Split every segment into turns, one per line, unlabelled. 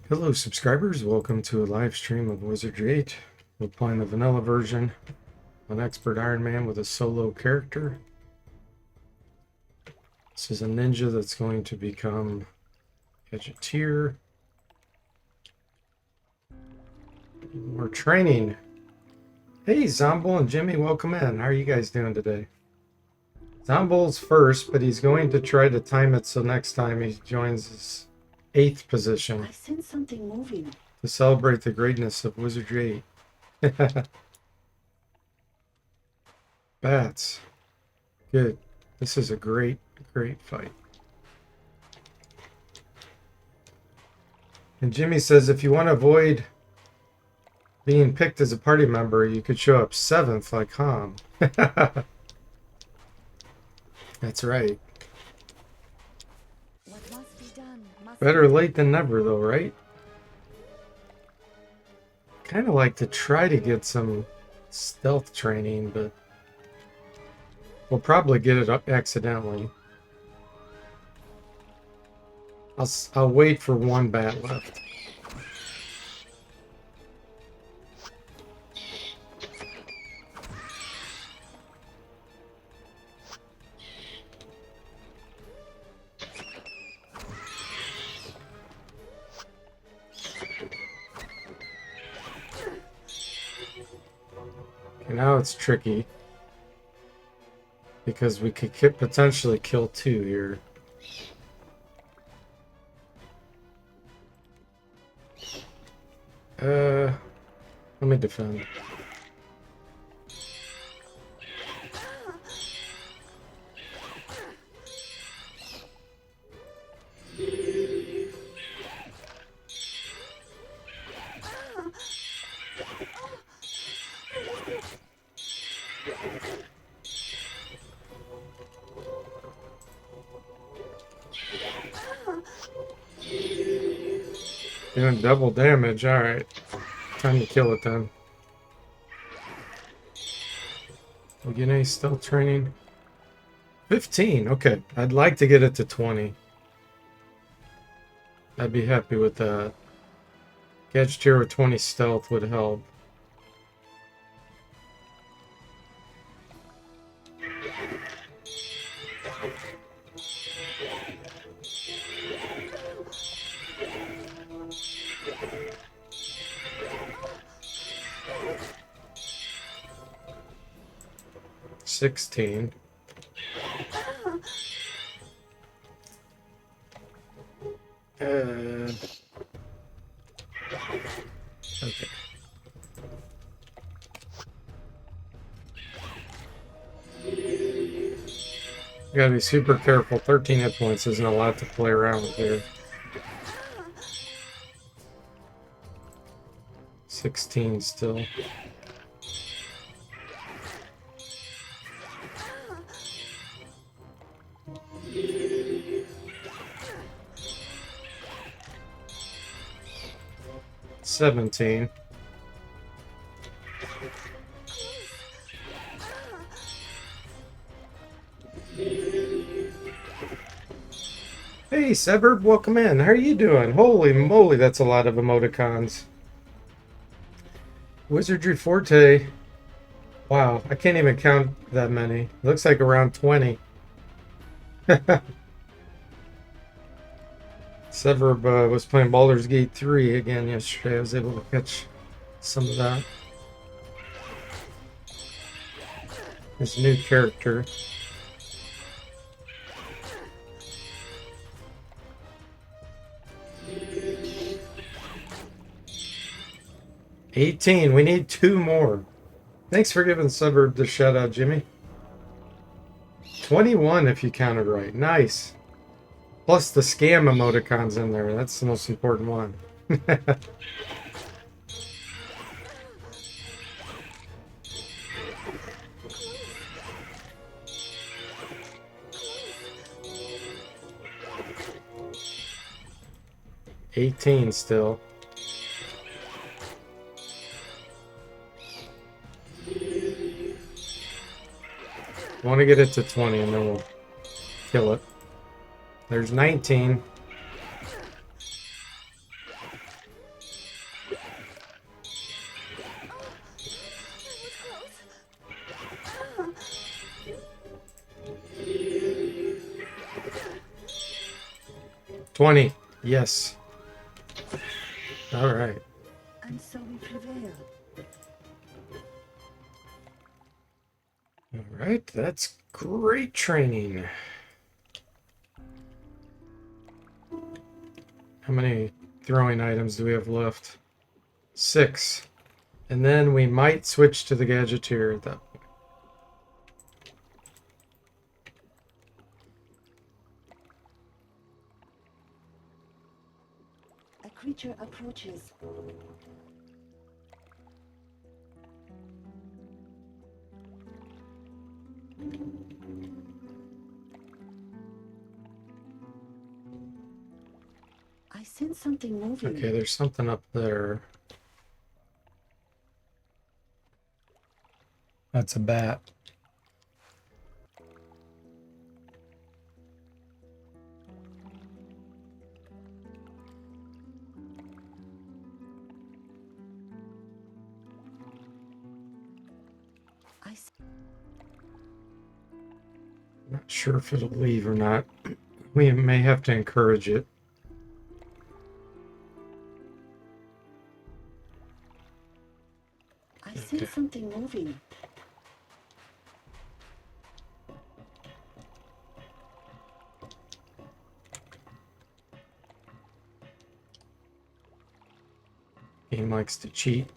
Hello subscribers, welcome to a live stream of Wizardry 8. We're playing the vanilla version, an expert Iron Man with a solo character. This is a ninja that's going to become Gadgeteer. We're training. Hey Zombol and Jimmy, welcome in. How are you guys doing today? Zombol's first, but he's going to try to time it so next time he joins his 8th position.
I sense something moving.
To celebrate the greatness of Wizardry 8. Bats. Good. This is a great fight. And Jimmy says if you want to avoid being picked as a party member, you could show up 7th like Ham. That's right.
What must be done must
Better late than never, though, right? Kind of like to try to get some stealth training, but we'll probably get it up accidentally. I'll wait for one bat left. Okay, now it's tricky because we could potentially kill 2 here. Let me defend. Doing double damage, alright. Time to kill it then. We get any stealth training? 15, okay. I'd like to get it to 20. I'd be happy with that. Gadgeteer with 20 stealth would help. $16. Okay. Gotta be super careful. 13 hit points isn't a lot to play around with here. 16 still. $17. Hey, Severed, welcome in. How are you doing? Holy moly, that's a lot of emoticons. Wizardry Forte. Wow, I can't even count that many. Looks like around 20. Severb was playing Baldur's Gate 3 again yesterday. I was able to catch some of that. His new character. $18. We need 2 more. Thanks for giving Suburb the shout out, Jimmy. 21 if you counted right. Nice. Plus the scam emoticons in there. That's the most important one. $18 still. I want to get it to 20 and then we'll kill it. There's 19. 20. Yes. All right.
And so we prevail.
All right. That's great training. How many throwing items do we have left? 6. And then we might switch to the Gadgeteer at that point.
A creature approaches. I sense something moving.
Okay, there's something up there. That's a bat.
I s-
Not sure if it'll leave or not. We may have to encourage it.
I
Okay.
sense something moving.
Game likes to cheat.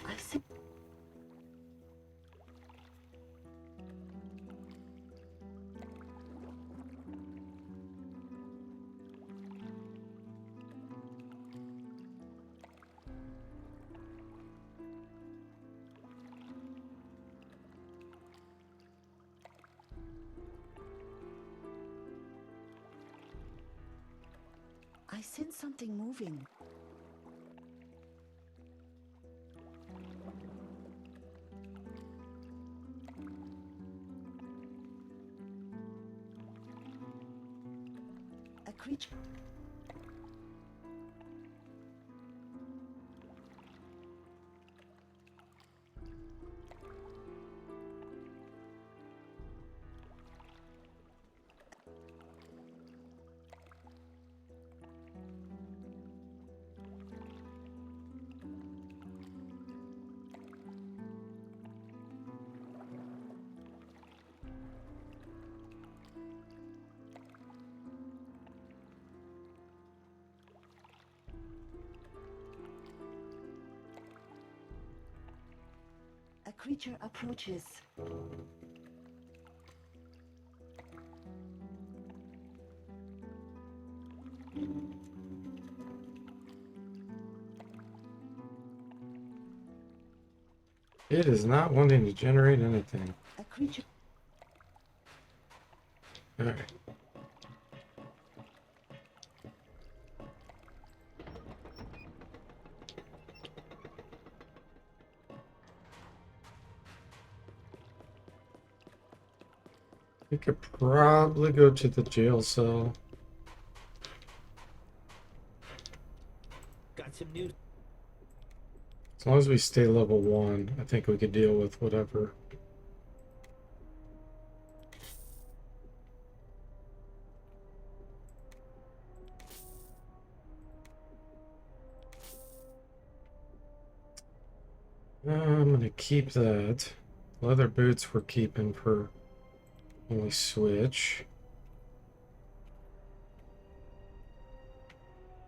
I sense. I sense something moving. A creature. A creature approaches.
It is not wanting to generate anything.
A creature.
All right. We could probably go to the jail cell.
Got some news.
As long as we stay level 1, I think we could deal with whatever. I'm gonna keep that. Leather boots we're keeping for when we switch.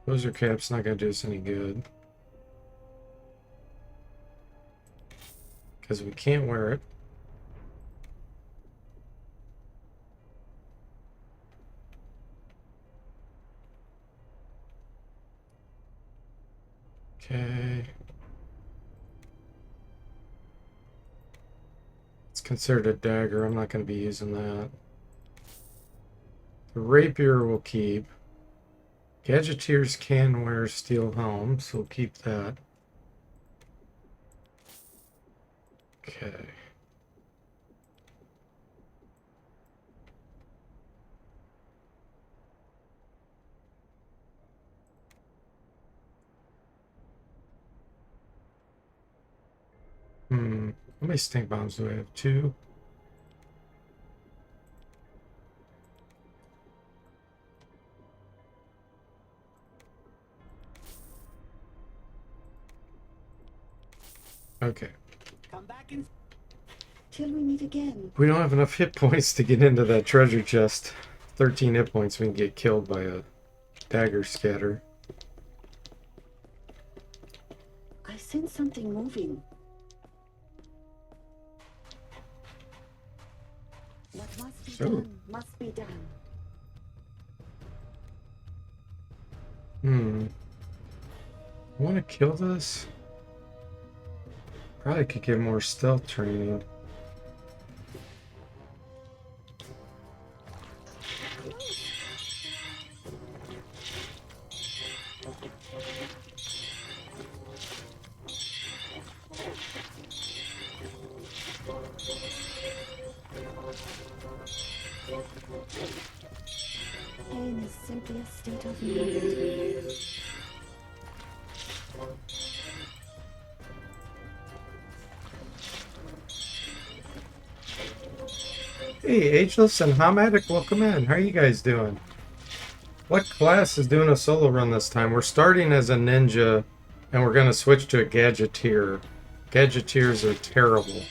Poser cap's not gonna do us any good. Because we can't wear it. Okay. It's considered a dagger. I'm not going to be using that. The rapier we'll keep. Gadgeteers can wear steel helms, so we'll keep that. Okay. How many stink bombs do I have? 2. Okay.
Come back and till we meet again.
We don't have enough hit points to get into that treasure chest. 13 hit points, we can get killed by a dagger scatter.
I sense something moving. What must be done must be done.
I want to kill this. Probably could get more stealth training.
Pain is simply a state of mind.
Hey, Ageless and Hamatic, welcome in. How are you guys doing? What class is doing a solo run this time? We're starting as a ninja, and we're going to switch to a gadgeteer. Gadgeteers are terrible.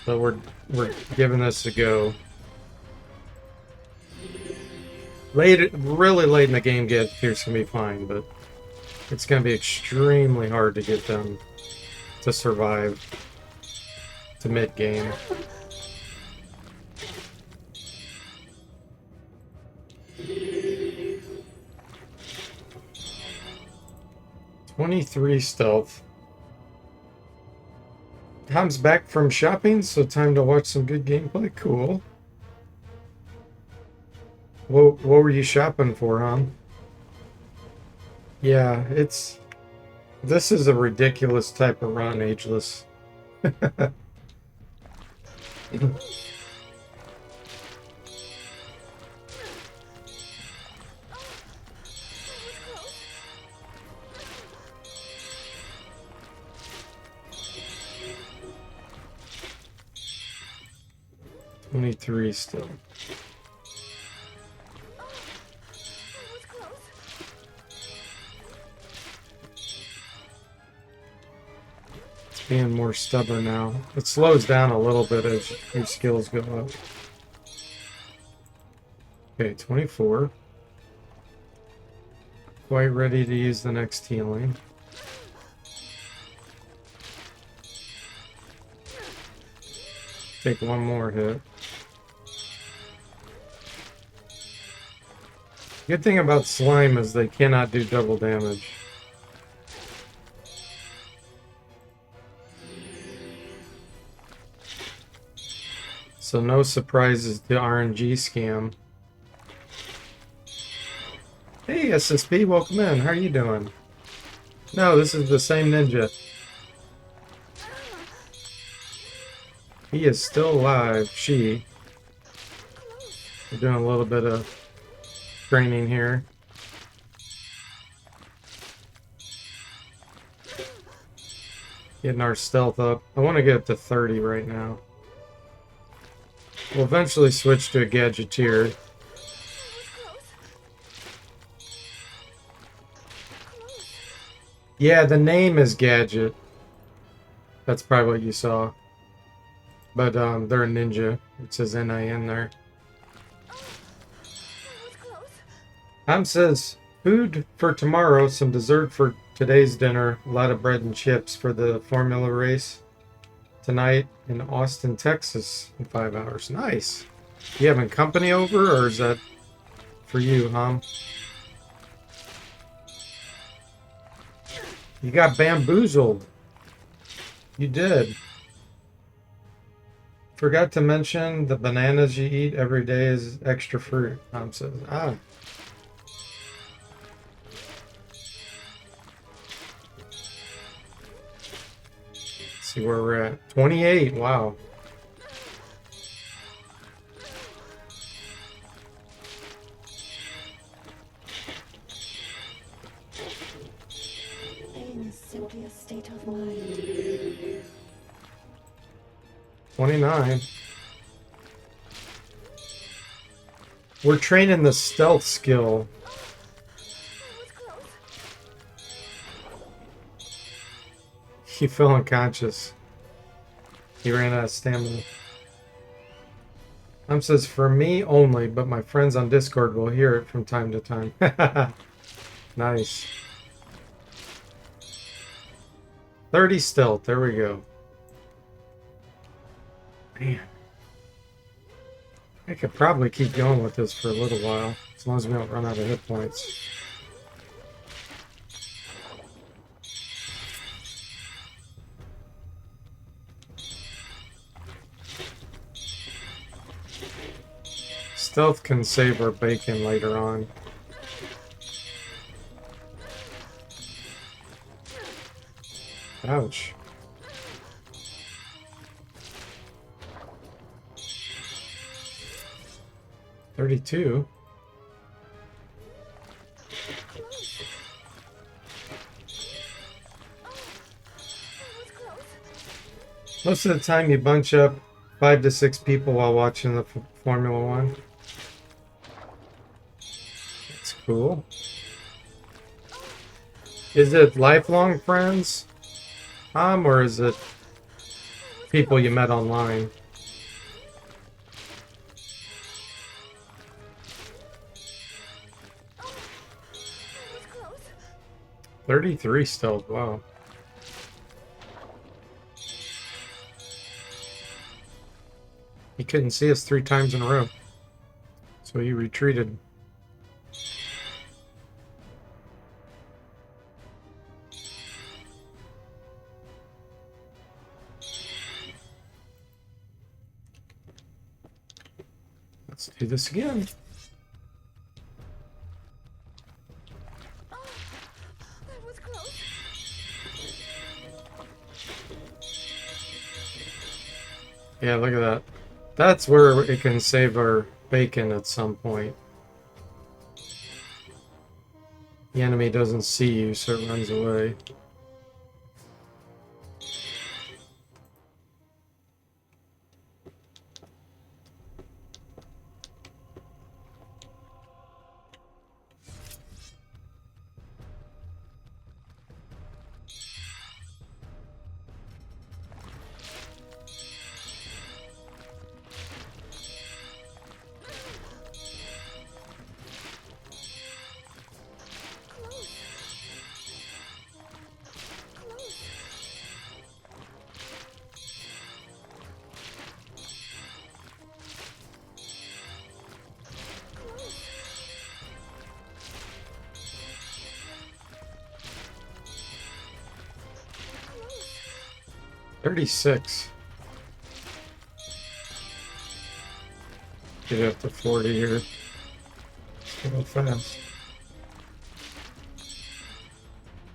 So we're giving this a go. Really late in the game, gadgeteers can be fine, but it's going to be extremely hard to get them to survive to mid-game. "23 stealth. Tom's back from shopping, so time to watch some good gameplay. Cool. What were you shopping for, huh? Yeah, this is a ridiculous type of run, Ageless. "23 still. It's being more stubborn now. It slows down a little bit as your skills go up. Okay, 24. Quite ready to use the next healing. Take one more hit. Good thing about slime is they cannot do double damage. So no surprises to RNG scam. Hey SSB, welcome in. How are you doing? No, this is the same ninja. He is still alive. She. We're doing a little bit of training here. Getting our stealth up. I want to get up to 30 right now. We'll eventually switch to a gadgeteer. Yeah, the name is Gadget. That's probably what you saw. But they're a ninja. It says NIN there. Tom says, food for tomorrow, some dessert for today's dinner, a lot of bread and chips for the formula race tonight in Austin, Texas in 5 hours. Nice. You having company over, or is that for you, huh? You got bamboozled. You did. Forgot to mention the bananas you eat every day is extra fruit. Tom says, ah. Let's see where we're at. 28. Wow.
Pain is simply a state of mind.
29. We're training the stealth skill. He fell unconscious. He ran out of stamina. Says, for me only, but my friends on Discord will hear it from time to time. Nice. 30 stealth. There we go. Man. I could probably keep going with this for a little while, as long as we don't run out of hit points. Stealth can save our bacon later on. Ouch. $32. Most of the time you bunch up 5 to 6 people while watching the Formula One. That's cool. Is it lifelong friends, or is it people you met online? $33 stealth, wow. He couldn't see us 3 times in a row, so he retreated. Let's do this again. Yeah, look at that. That's where it can save our bacon at some point. The enemy doesn't see you, so it runs away. $36. Get up to 40 here. Let's go fast.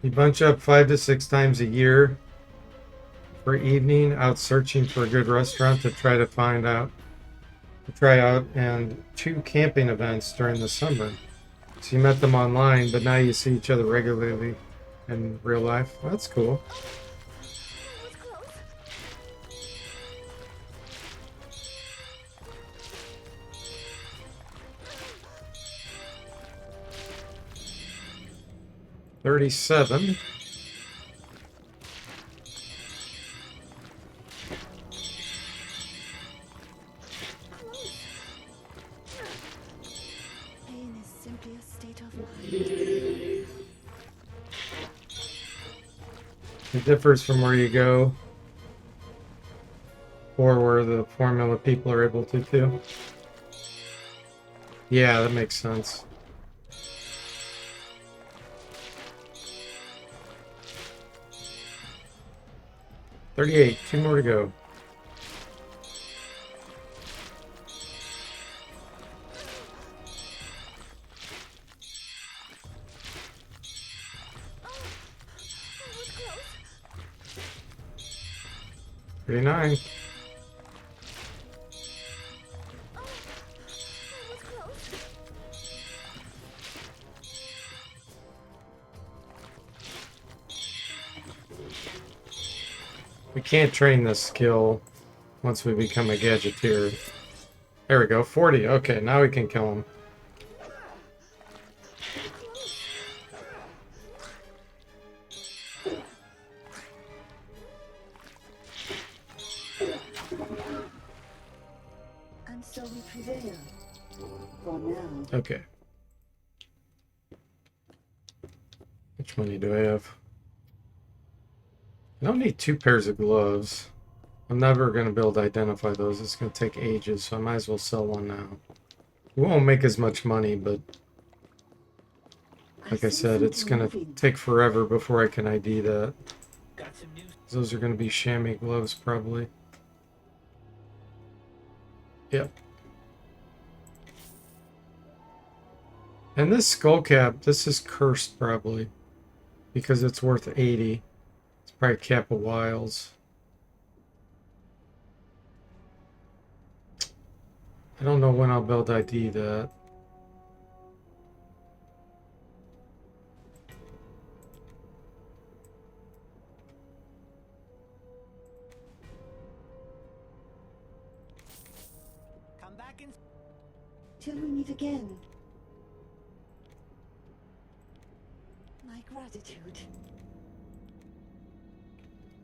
You bunch up 5 to 6 times a year for evening out searching for a good restaurant to try out, and 2 camping events during the summer. So you met them online, but now you see each other regularly in real life. That's cool. $37.
Pain is simply a state of mind.
It differs from where you go or where the formula people are able to too. Yeah, that makes sense. $38. 2 more to go. $39. We can't train this skill once we become a gadgeteer. There we go, 40. Okay, now we can kill him.
And so we prevail. For now.
Okay. Which money do I have? I don't need 2 pairs of gloves. I'm never going to be able to identify those. It's going to take ages, so I might as well sell one now. We won't make as much money, but like I said, it's going to take forever before I can ID that. Those are going to be chamois gloves, probably. Yep. And this skull cap, this is cursed, probably. Because it's worth 80. It's probably cap of wiles. I don't know when I'll be able to ID that.
Come back in.
Till we meet again. My gratitude.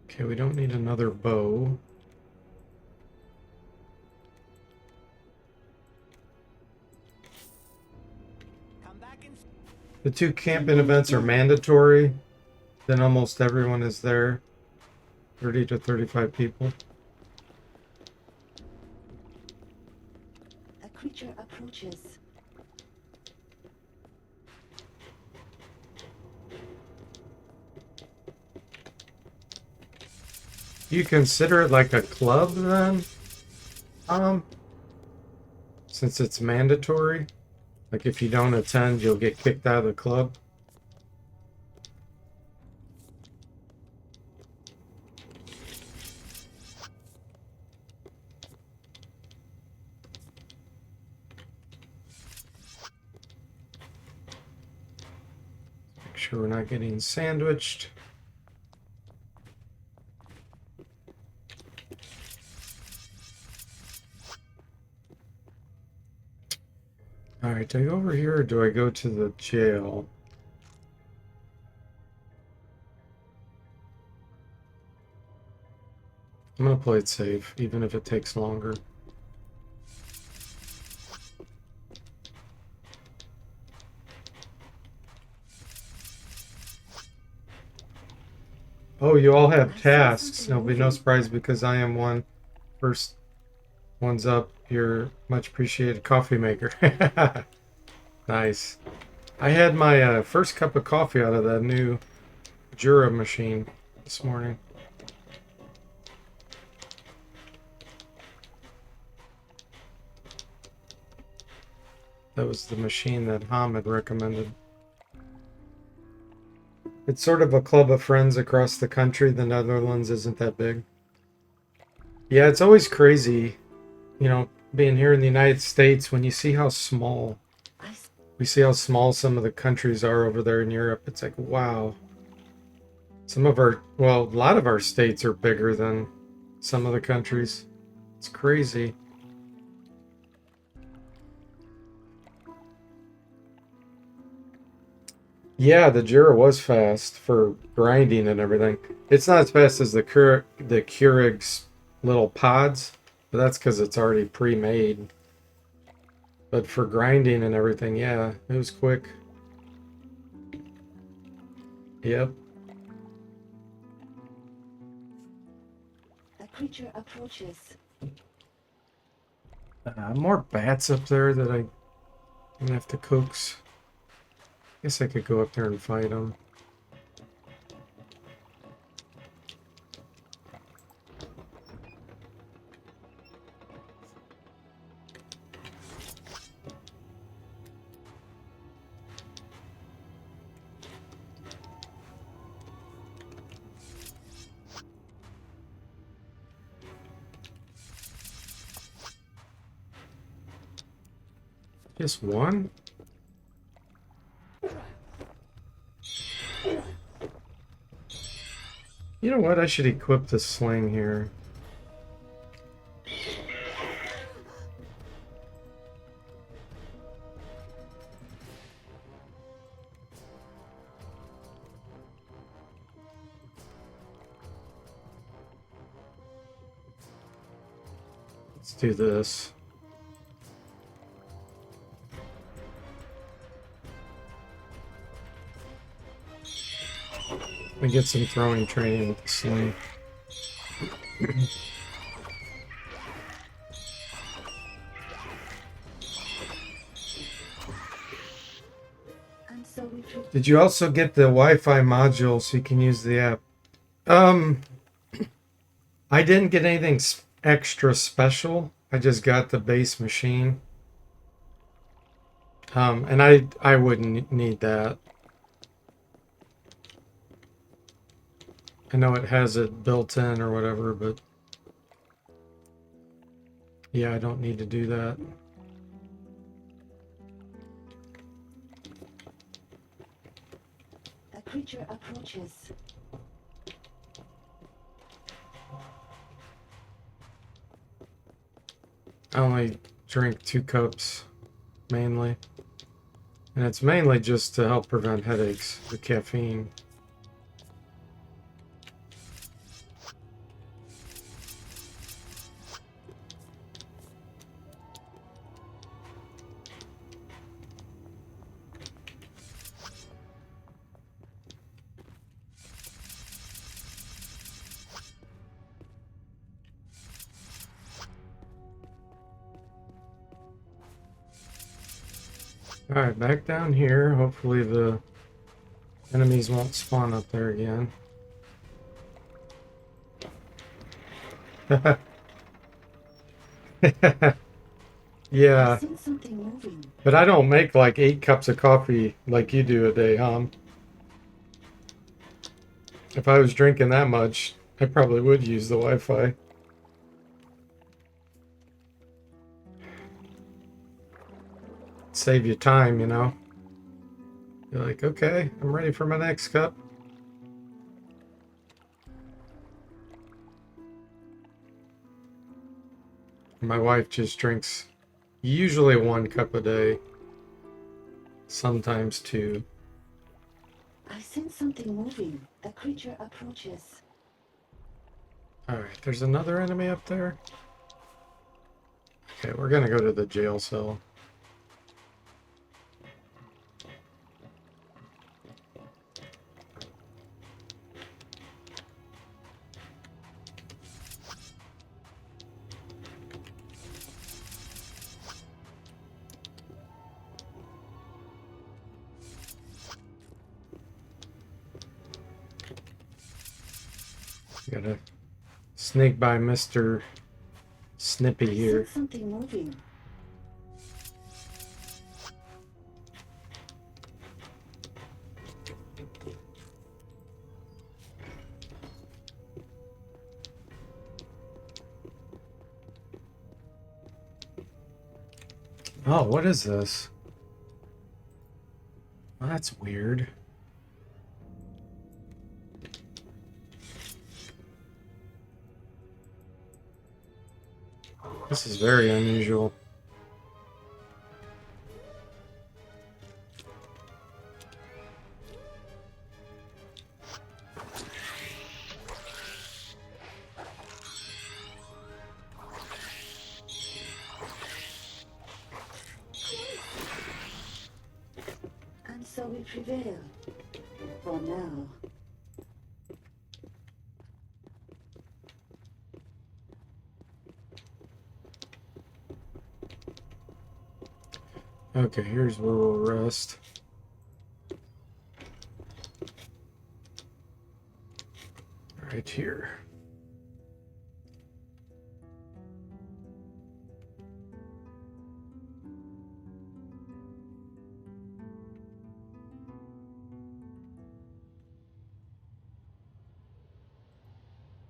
Okay, we don't need another bow.
Come back in.
The 2 camping events are mandatory. Then almost everyone is there. 30 to 35 people.
A creature approaches.
You consider it like a club then? Since it's mandatory? Like if you don't attend, you'll get kicked out of the club? Make sure we're not getting sandwiched. Alright, do I go over here or do I go to the jail? I'm gonna play it safe, even if it takes longer. Oh, you all have tasks. It'll be no surprise because I am one. First one's up. Your much appreciated coffee maker. Nice. I had my first cup of coffee out of that new Jura machine this morning. That was the machine that Hamid recommended. It's sort of a club of friends across the country. The Netherlands isn't that big. Yeah, it's always crazy, you know, being here in the United States when you see how small, we see how small some of the countries are over there in Europe. It's like, wow. Some of our, well, a lot of our states are bigger than some of the countries. It's crazy. Yeah, the Jura was fast for grinding and everything. It's not as fast as the Keurig's little pods, but that's because it's already pre-made. But for grinding and everything, yeah, it was quick. Yep.
A creature approaches.
More bats up there that I'm gonna have to coax. Guess I could go up there and fight them. Just one? You know what? I should equip the sling here. Let's do this. We get some throwing training with the sling.
And so we took
Did you also get the Wi-Fi module so you can use the app? I didn't get anything extra special. I just got the base machine. And I wouldn't need that. I know it has it built in or whatever, but yeah, I don't need to do that.
a creature approaches.
I only drink 2 cups, mainly. And it's mainly just to help prevent headaches, the caffeine. Alright, back down here. Hopefully the enemies won't spawn up there again. Yeah,
I sense something moving.
but I don't make like 8 cups of coffee like you do a day, huh? If I was drinking that much, I probably would use the Wi-Fi. Save you time, you know? You're like, okay, I'm ready for my next cup. My wife just drinks usually 1 cup a day, sometimes 2.
I sense something moving. A creature approaches.
Alright, there's another enemy up there. Okay, we're gonna go to the jail cell. Gotta sneak by Mr. Snippy
I
here.
sense something moving.
Oh, what is this? Well, that's weird. This is very unusual.
And so we prevail. For now.
Okay, here's where we'll rest. Right here.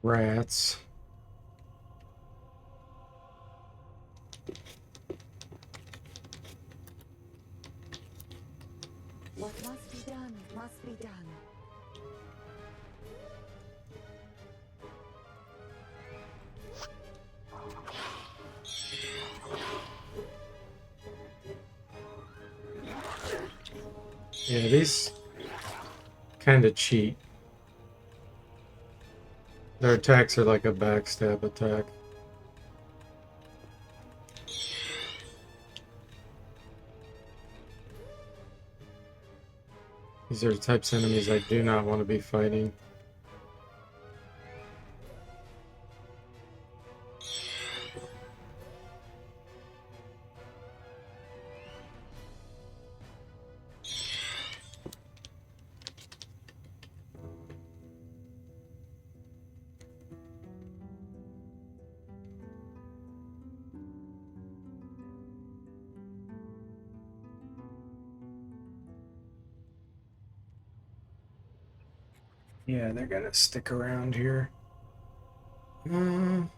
Rats.
What must be done must be done.
Yeah, these kind of cheat. Their attacks are like a backstab attack. These are the types of enemies I do not want to be fighting. Yeah, they're gonna stick around here. Throwing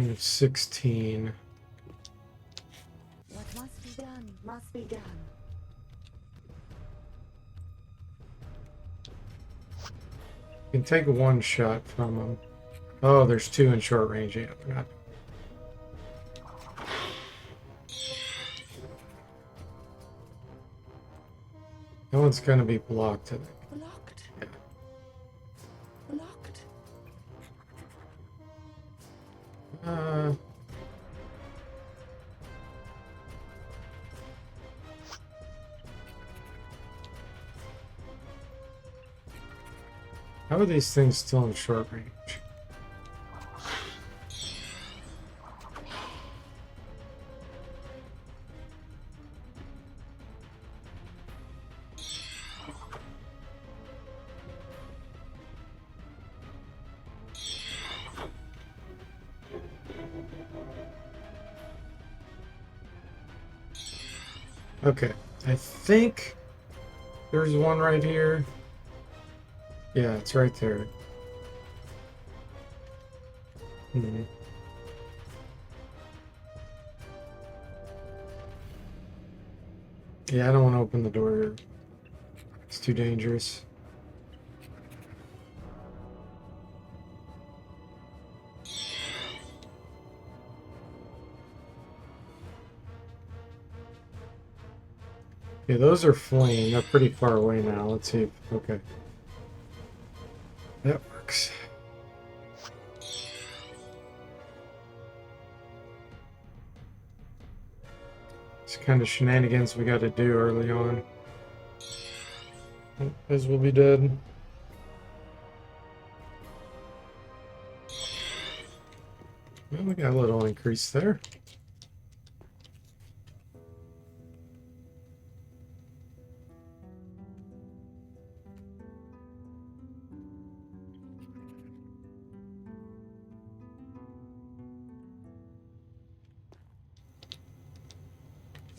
of 16.
What must be done must be done.
You can take one shot from them. Oh, there's two in short range. Yeah, I forgot. That one's gonna be blocked today.
Blocked.
Yeah.
Blocked.
Uh, how are these things still in short range? Okay, I think there's one right here. Yeah, it's right there. Hmm. Yeah, I don't want to open the door here. It's too dangerous. Yeah, those are fleeing. They're pretty far away now. Let's see if... Okay. That works. It's kind of shenanigans we got to do early on. As we'll be dead. Well, we got a little increase there.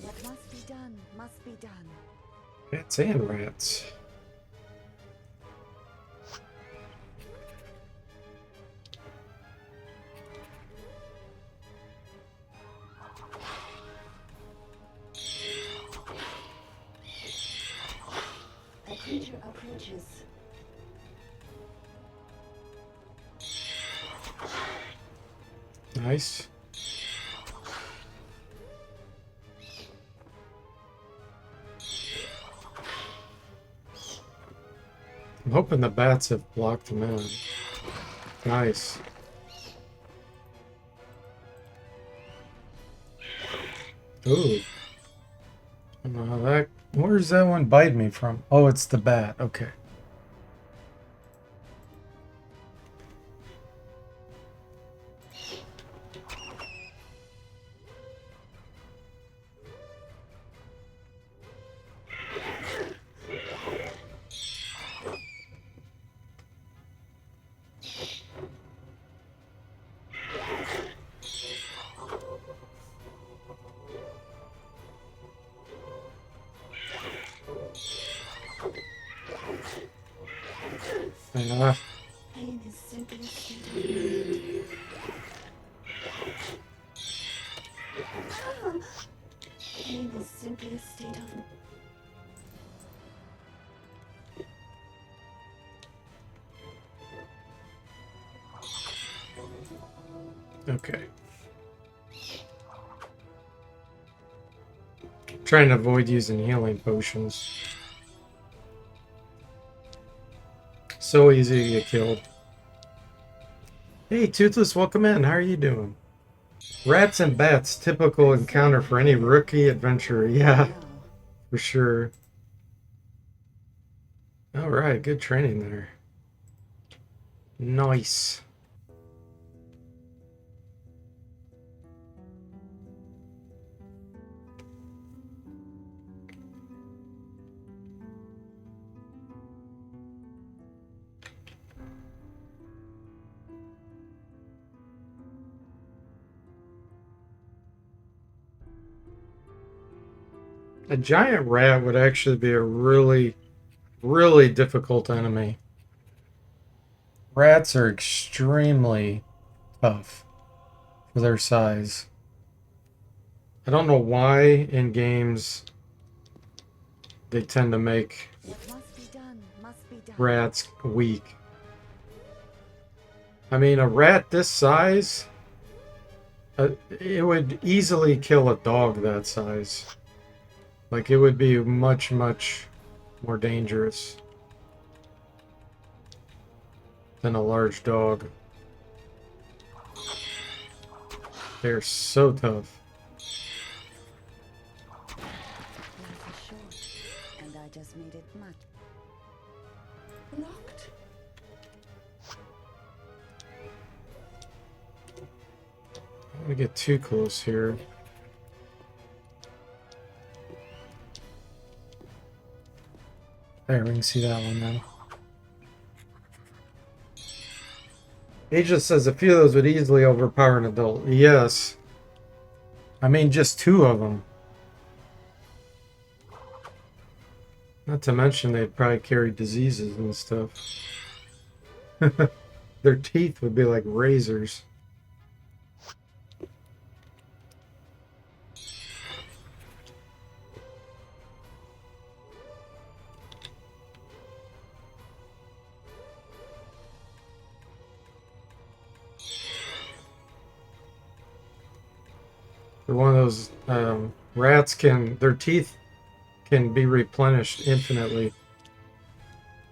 What must be done must be done.
Cats and rats.
The creature approaches.
Nice. I'm hoping the bats have blocked them in. Nice. Ooh. I don't know how that... Where's that one bite me from? Oh, it's the bat. Okay. Uh,
Pain is simply a state of Pain is simply a state of
Okay. Trying to avoid using healing potions. So easy to get killed. Hey, Toothless, welcome in. How are you doing? Rats and bats, typical encounter for any rookie adventurer. Yeah,
Now,
for sure. All right, good training there. Nice. A giant rat would actually be a really, really difficult enemy. Rats are extremely tough for their size. I don't know why in games they tend to make
what must be done must be done.
rats weak. I mean, a rat this size, it would easily kill a dog that size. Like, it would be much, much more dangerous than a large dog. They're so tough.
Life is short, and I just made it much. Locked.
I don't want to get too close here. There, we can see that one now. Aegis says a few of those would easily overpower an adult. Yes. I mean, just 2 of them. Not to mention they'd probably carry diseases and stuff. Their teeth would be like razors. They're one of those rats their teeth can be replenished infinitely.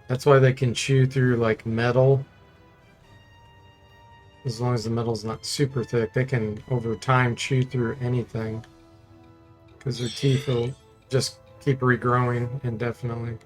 That's why they can chew through like metal. As long as the metal's not super thick, they can over time chew through anything. Because their teeth will just keep regrowing indefinitely.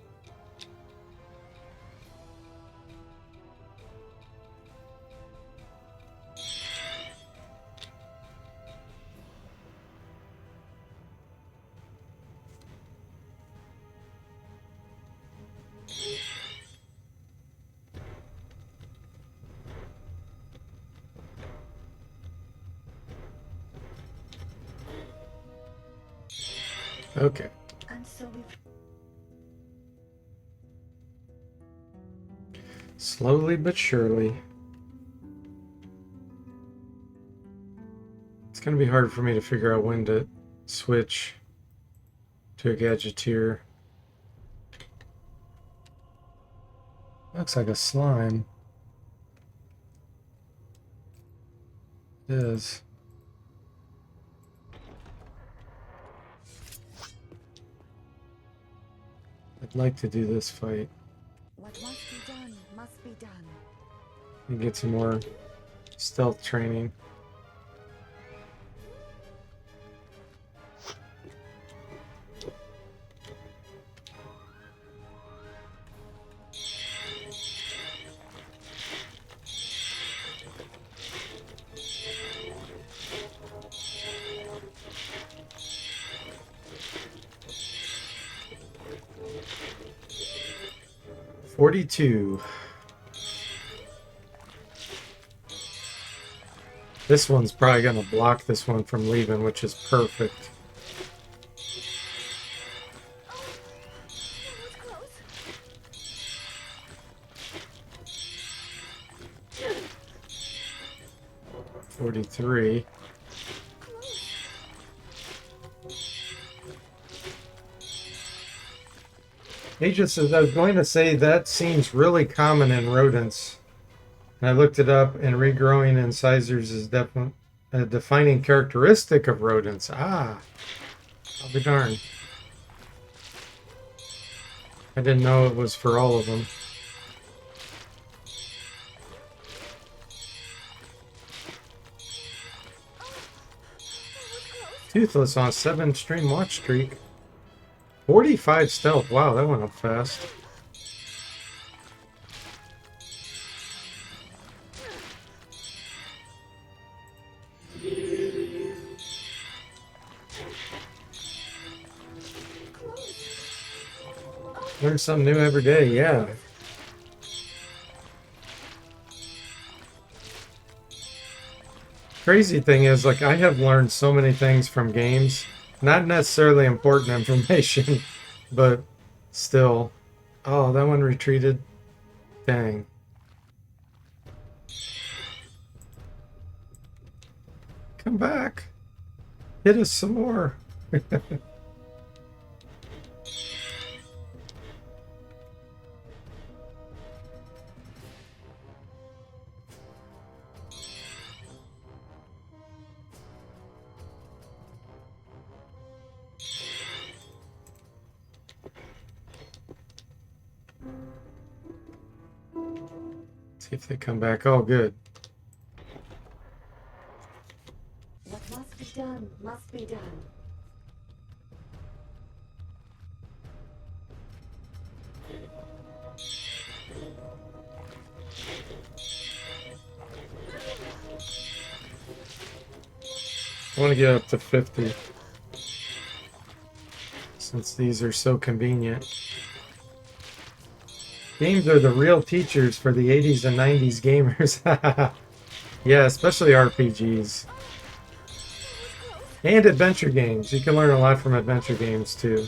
Okay.
And so we
Slowly but surely. It's going to be hard for me to figure out when to switch to a gadgeteer. Looks like a slime. It is. I'd like to do this fight
what must be done must be done.
and get some more stealth training. $42. This one's probably going to block this one from leaving, which is perfect. $43. Agent says, I was going to say that seems really common in rodents. And I looked it up, and regrowing incisors is a defining characteristic of rodents. Ah, I'll be darned. I didn't know it was for all of them. Toothless on a 7-stream watch streak. 45 stealth. Wow, that went up fast. Learn something new every day, yeah. Crazy thing is, like, I have learned so many things from games. Not necessarily important information, but still. Oh, that one retreated. Dang. Come back. Hit us some more. See if they come back. Oh, good.
What must be done, must be done.
I want to get up to 50. Since these are so convenient. Games are the real teachers for the 80s and 90s gamers. Yeah, especially RPGs. And adventure games. You can learn a lot from adventure games too.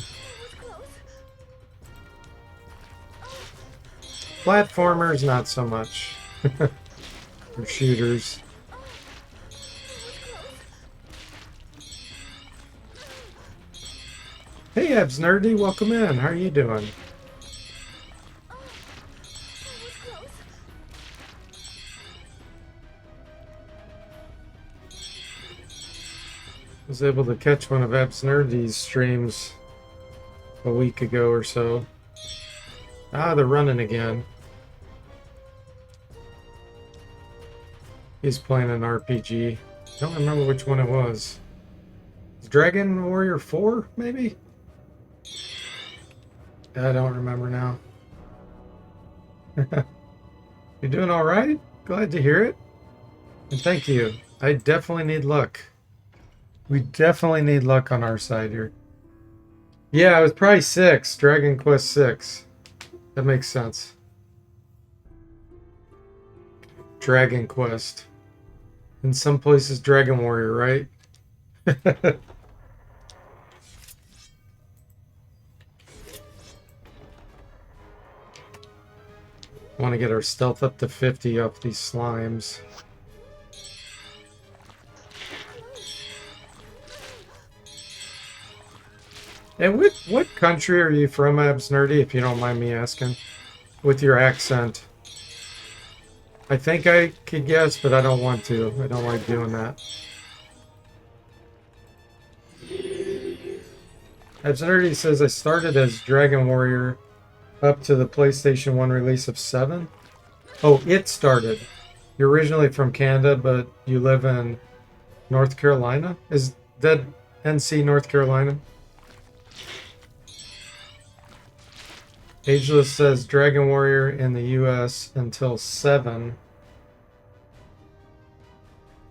Platformers, not so much. Or shooters. Hey, Abs Nerdy, welcome in. How are you doing? Was able to catch one of Abs Nerdy's streams a week ago or so. Ah, they're running again. He's playing an RPG. I don't remember which one it was. Dragon Warrior 4, maybe? I don't remember now. You doing all right? Glad to hear it. And thank you. I definitely need luck. We definitely need luck on our side here. Yeah, it was probably 6. Dragon Quest 6. That makes sense. Dragon Quest. In some places, Dragon Warrior, right? Want to get our stealth up to 50 up these slimes. And what country are you from, Abs Nerdy, if you don't mind me asking? With your accent. I think I could guess, but I don't want to. I don't like doing that. Abs Nerdy says, I started as Dragon Warrior up to the PlayStation 1 release of 7. Oh, it started. You're originally from Canada, but you live in North Carolina? Is that NC North Carolina? Ageless says Dragon Warrior in the US until 7.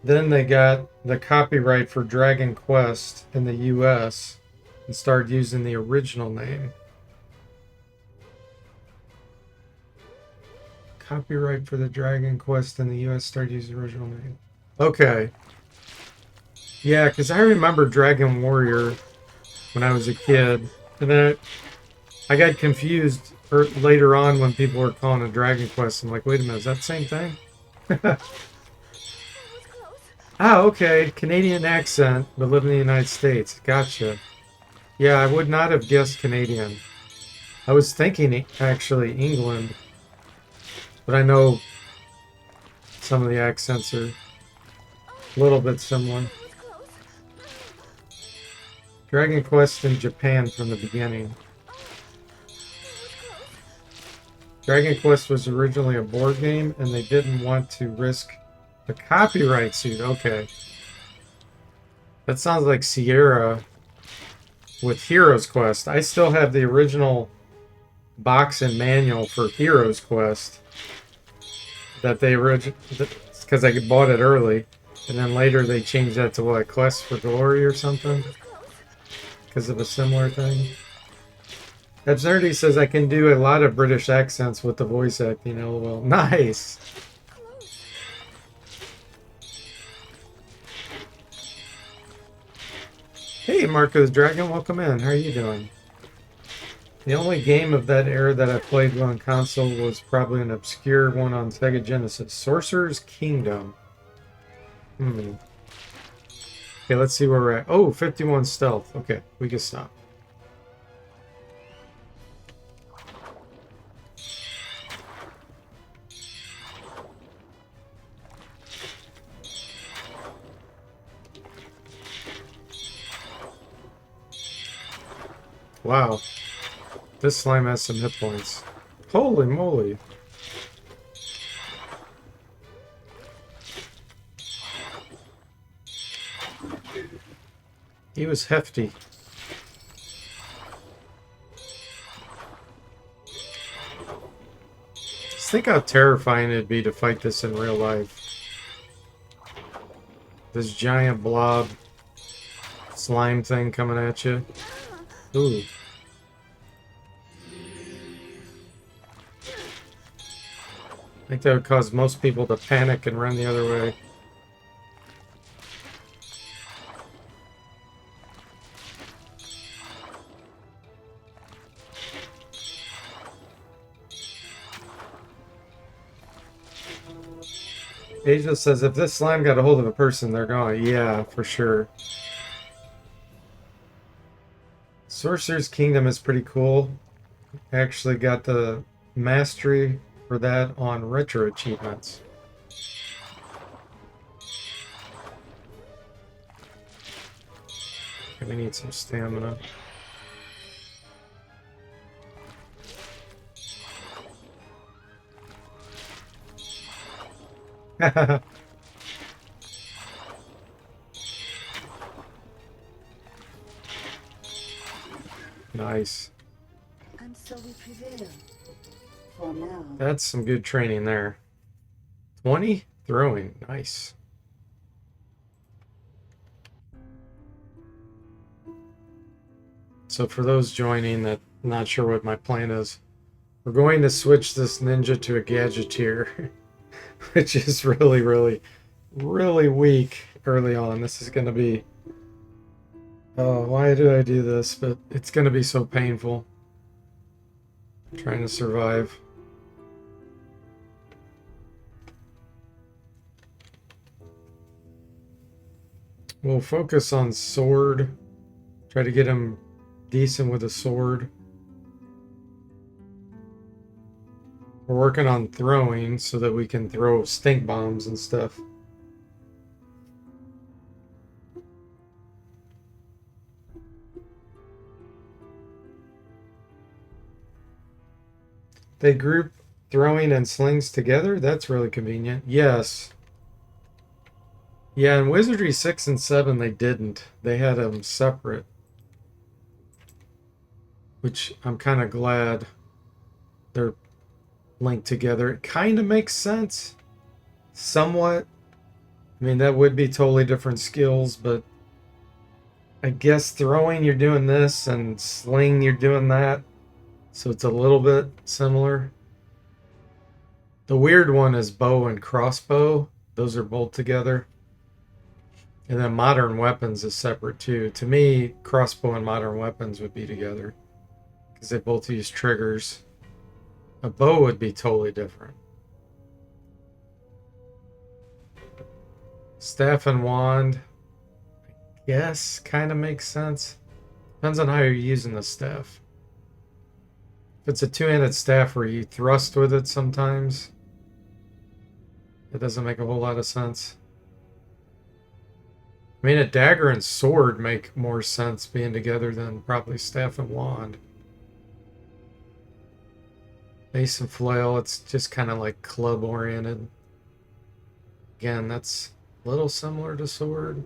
Then they got the copyright for Dragon Quest in the US and started using the original name. Copyright for the Dragon Quest in the US started using the original name. Okay. Yeah, because I remember Dragon Warrior when I was a kid. And then I got confused later on when people were calling it Dragon Quest. I'm like, wait a minute, is that the same thing? Ah, okay. Canadian accent, but live in the United States. Gotcha. Yeah, I would not have guessed Canadian. I was thinking, actually, England. But I know some of the accents are A little bit similar. Dragon Quest in Japan from the beginning. Dragon Quest was originally a board game, and they didn't want to risk the copyright suit. Okay. That sounds like Sierra with Heroes Quest. I still have the original box and manual for Heroes Quest that they because I bought it early, and then later they changed that to what, Quest for Glory or something because of a similar thing. Absurdity says I can do a lot of British accents with the voice acting. LOL. Nice. Hey, Marco the Dragon, welcome in. How are you doing? The only game of that era that I played on console was probably an obscure one on Sega Genesis. Sorcerer's Kingdom. Okay, let's see where we're at. Oh, 51 stealth. Okay, we can stop. Wow. This slime has some hit points. Holy moly. He was hefty. Just think how terrifying it'd be to fight this in real life. This giant blob slime thing coming at you. Ooh. I think that would cause most people to panic and run the other way. Asia says, if this slime got a hold of a person, they're gone. Yeah, for sure. Sorcerer's Kingdom is pretty cool. I actually got the mastery for that on retro achievements. Okay, we need some stamina. Nice.
And so we prevail. For now.
That's some good training there. 20? Throwing. Nice. So for those joining that not sure what my plan is, we're going to switch this ninja to a gadgeteer, which is really, really, really weak early on. This is going to be... Oh, why did I do this? But it's going to be so painful. Trying to survive. We'll focus on sword. Try to get him decent with a sword. We're working on throwing so that we can throw stink bombs and stuff. They group throwing and slings together? That's really convenient. Yes. Yeah, in Wizardry 6 and 7 they didn't. They had them separate. Which I'm kind of glad they're linked together. It kind of makes sense. Somewhat. I mean, that would be totally different skills, but I guess throwing you're doing this and sling you're doing that. So it's a little bit similar. The weird one is bow and crossbow. Those are both together. And then modern weapons is separate too. To me, crossbow and modern weapons would be together. Because they both use triggers. A bow would be totally different. Staff and wand, I guess, kind of makes sense. Depends on how you're using the staff. If it's a two-handed staff where you thrust with it sometimes, it doesn't make a whole lot of sense. I mean, a dagger and sword make more sense being together than probably staff and wand. Mace and flail, it's just kind of like club oriented. Again, that's a little similar to sword.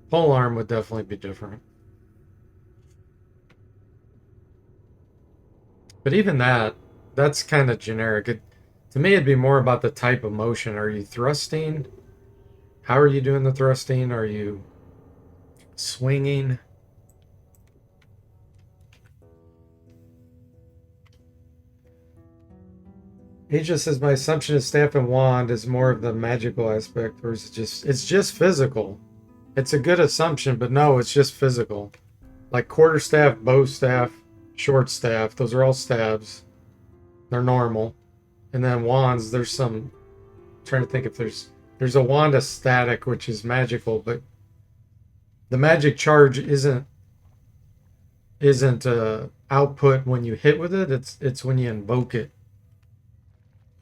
Pole arm would definitely be different. But even that's kind of generic. To me, it'd be more about the type of motion. Are you thrusting? How are you doing the thrusting? Are you swinging? He just says my assumption is staff and wand is more of the magical aspect, or is it's just physical. It's a good assumption, but no, it's just physical. Like quarterstaff, bow staff, short staff, those are all stabs. They're normal. And then wands, there's some I'm trying to think if there's a wand of static, which is magical, but the magic charge isn't output when you hit with it. It's when you invoke it.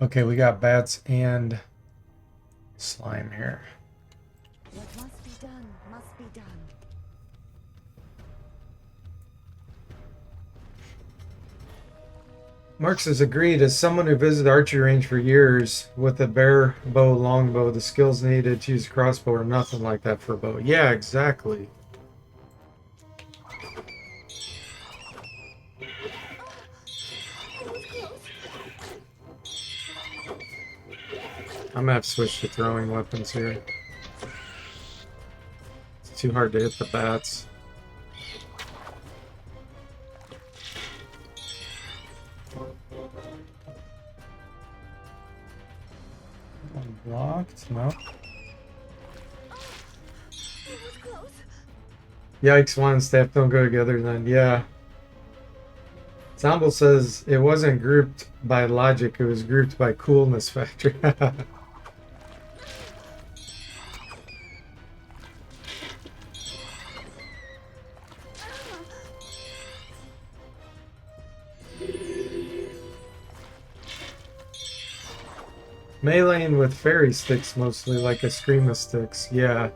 Okay, we got bats and slime here.
What must be done must be done.
Marx has agreed. As someone who visited archery range for years with a bare bow, longbow, the skills needed to use crossbow are nothing like that for a bow. Yeah, exactly. I'm gonna have to switch to throwing weapons here. It's too hard to hit the bats. Blocked? No. Yikes, wand and staff don't go together then. Yeah. Zomble says it wasn't grouped by logic, it was grouped by coolness factor. Meleeing with fairy sticks mostly, like Eskrima sticks, yeah.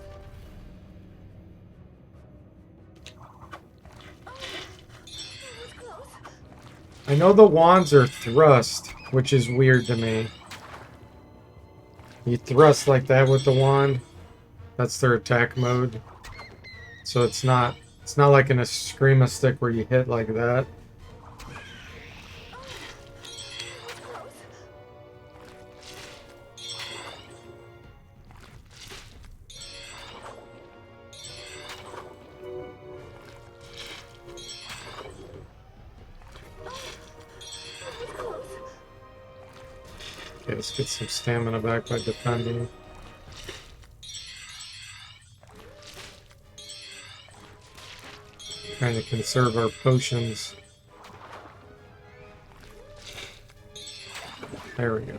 I know the wands are thrust, which is weird to me. You thrust like that with the wand. That's their attack mode. So it's not like an Eskrima stick where you hit like that. Okay, let's get some stamina back by defending. Trying to conserve our potions. There we go.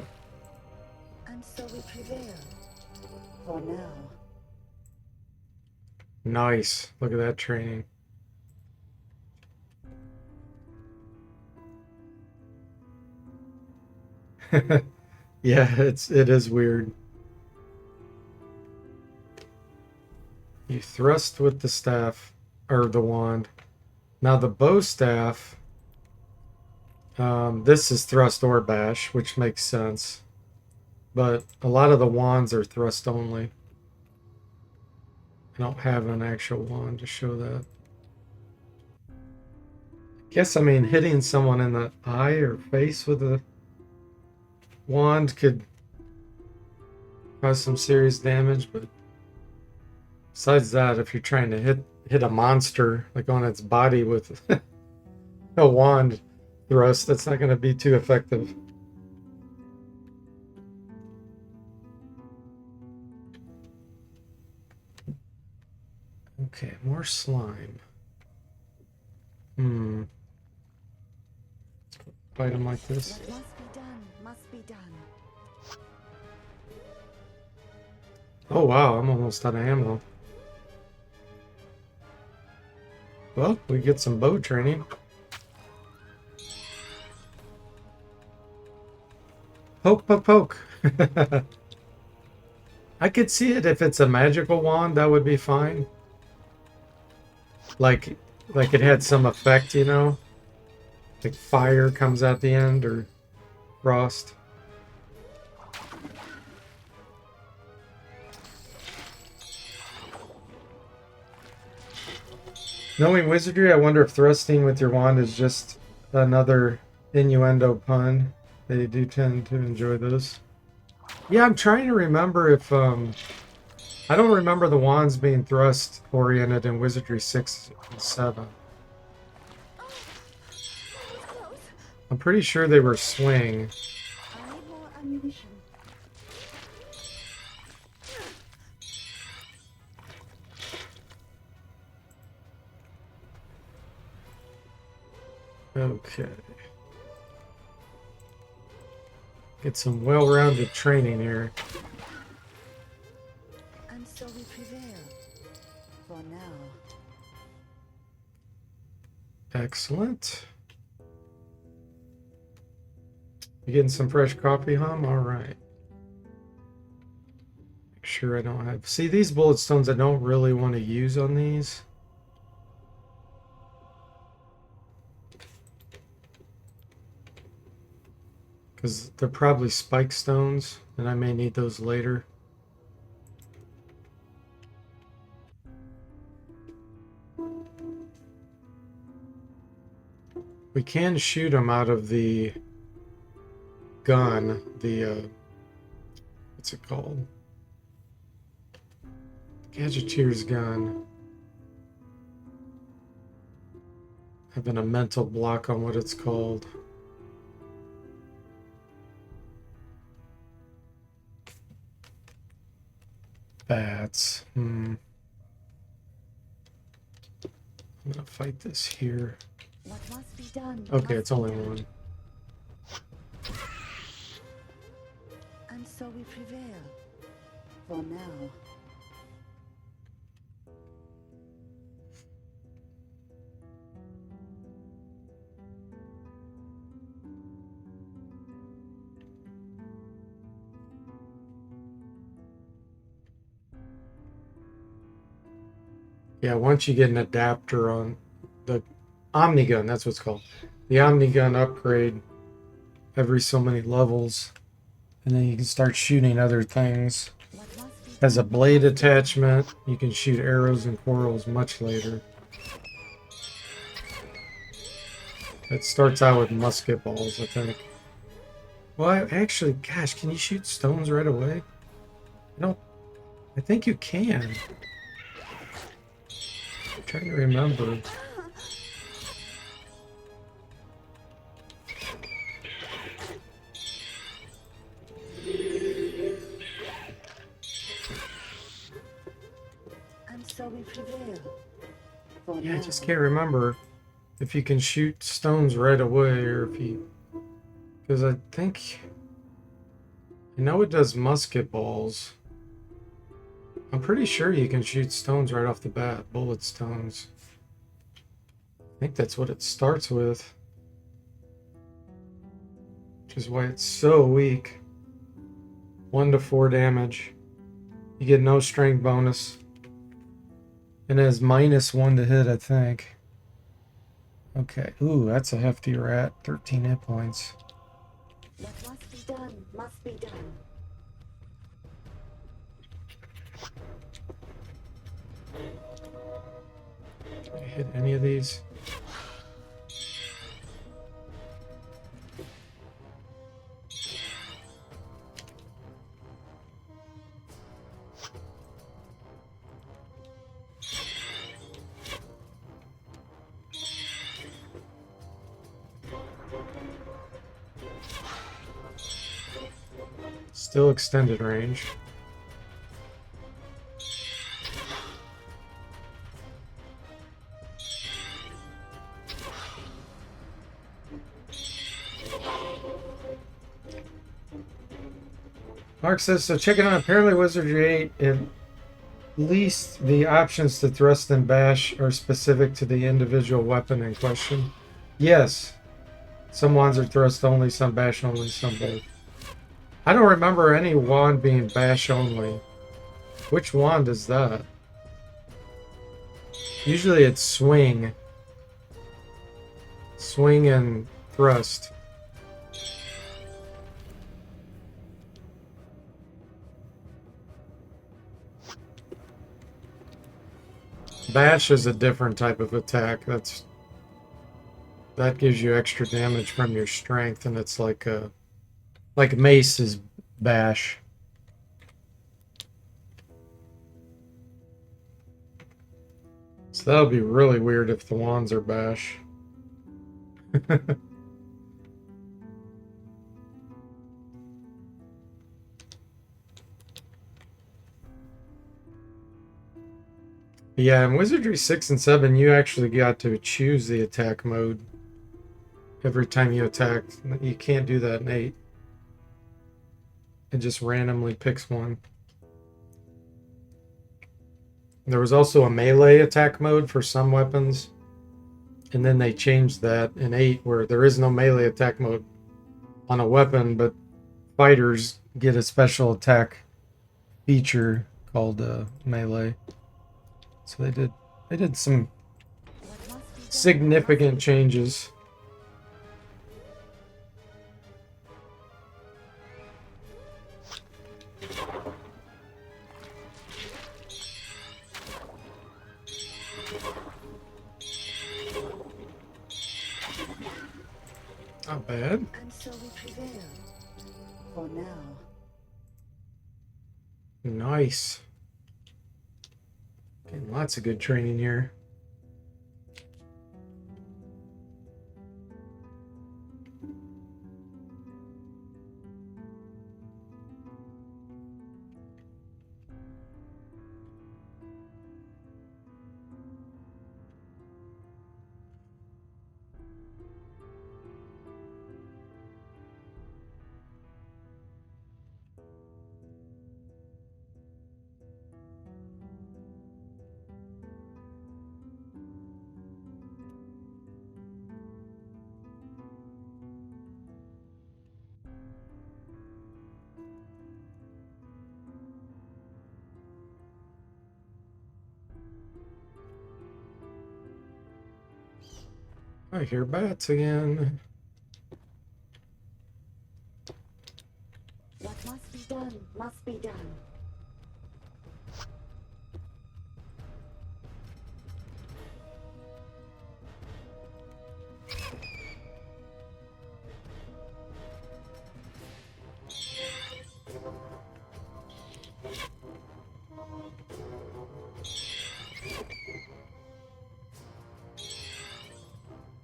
And so we prevail. For now.
Nice. Look at that training. Yeah, it is weird. You thrust with the staff or the wand. Now the bow staff, this is thrust or bash, which makes sense. But a lot of the wands are thrust only. I don't have an actual wand to show that. Guess, I mean, hitting someone in the eye or face with a wand could cause some serious damage, but besides that, if you're trying to hit a monster like on its body with a wand thrust, that's not going to be too effective. Okay, more slime. Fight him like this.
What must be done must be done.
Oh wow, I'm almost out of ammo. Well, we get some bow training. Poke, poke, poke. I could see it if it's a magical wand, that would be fine. Like it had some effect, you know? Like fire comes at the end or frost. Knowing wizardry, I wonder if thrusting with your wand is just another innuendo pun. They do tend to enjoy those. Yeah, I'm trying to remember if I don't remember the wands being thrust oriented in Wizardry 6 and 7. I'm pretty sure they were swing.
I need more ammunition.
Okay. Get some well-rounded training here.
And so we prevail. For now.
Excellent. You getting some fresh coffee, hum? All right. Make sure I don't have... See, these bullet stones I don't really want to use on these. Because they're probably spike stones, and I may need those later. We can shoot them out of the gun, the, what's it called? Gadgeteer's gun. Having a mental block on what it's called. Bats. I'm gonna fight this here.
What must be done?
Okay,
must
it's
be
only
done.
one.
And so we prevail. For now.
Yeah, once you get an adapter on the Omnigun, that's what's called. The Omnigun upgrade every so many levels. And then you can start shooting other things.
What must be
Has a
done
blade
must be done.
attachment. You can shoot arrows and quarrels much later. It starts out with musket balls, I think. Well, actually, gosh, can you shoot stones right away? I think you can. I'm trying to remember.
And so we prevail. For
Yeah, I
now.
just can't remember if you can shoot stones right away or if you... Because I think... I know it does musket balls. I'm pretty sure you can shoot stones right off the bat. Bullet stones. I think that's what it starts with. Which is why it's so weak. 1 to 4 damage. You get no strength bonus. And it has -1 to hit, I think. Okay. Ooh, that's a hefty rat. 13 hit points.
What must be done must be done.
Did I hit any of these? Still extended range. Mark says, so check it out. Apparently Wizardry 8, at least the options to thrust and bash are specific to the individual weapon in question. Yes. Some wands are thrust only, some bash only, some both. I don't remember any wand being bash only. Which wand is that? Usually it's swing. Swing and thrust. Bash is a different type of attack. That gives you extra damage from your strength, and it's like mace is bash. So that'll be really weird if the wands are bash. Yeah, in Wizardry 6 and 7, you actually got to choose the attack mode every time you attack. You can't do that in 8. It just randomly picks one. There was also a melee attack mode for some weapons, and then they changed that in 8 where there is no melee attack mode on a weapon, but fighters get a special attack feature called melee. So they did some significant changes. Not bad.
And so we prevail. For now.
Nice. Getting lots of good training here. I hear bats again.
What must be done must be done.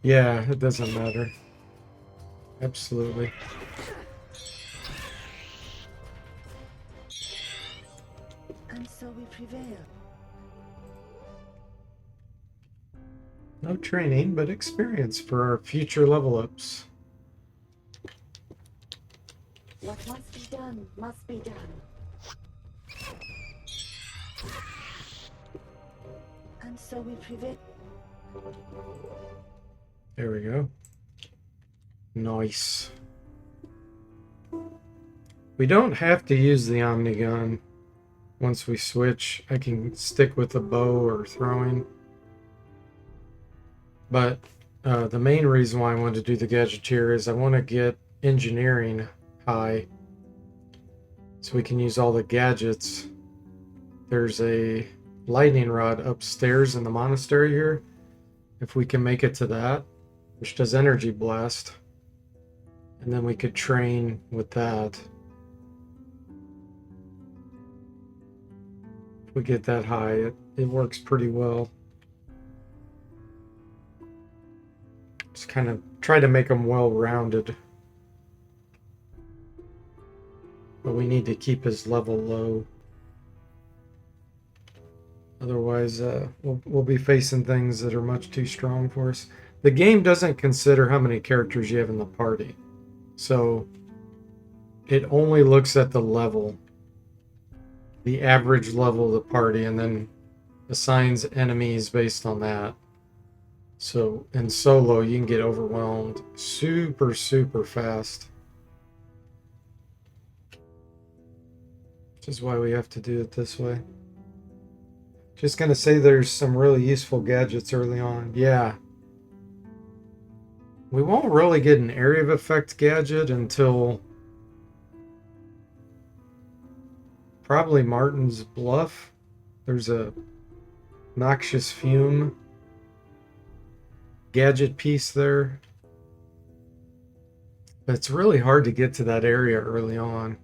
Yeah, it doesn't matter. Absolutely.
And so we prevail.
No training, but experience for our future level ups.
What must be done must be done. And so we prevail.
There we go. Nice. We don't have to use the Omnigun. Once we switch, I can stick with the bow or throwing. But the main reason why I wanted to do the Gadgeteer is I want to get engineering high so we can use all the gadgets. There's a lightning rod upstairs in the monastery here. If we can make it to that, which does energy blast, and then we could train with that. If we get that high, it works pretty well. Just kind of try to make them well-rounded. But we need to keep his level low. Otherwise, we'll be facing things that are much too strong for us. The game doesn't consider how many characters you have in the party. So it only looks at the level, the average level of the party, and then assigns enemies based on that. So in solo, you can get overwhelmed super, super fast. Which is why we have to do it this way. Just gonna say there's some really useful gadgets early on. Yeah. We won't really get an area of effect gadget until probably Martin's Bluff. There's a noxious fume gadget piece there. But it's really hard to get to that area early on.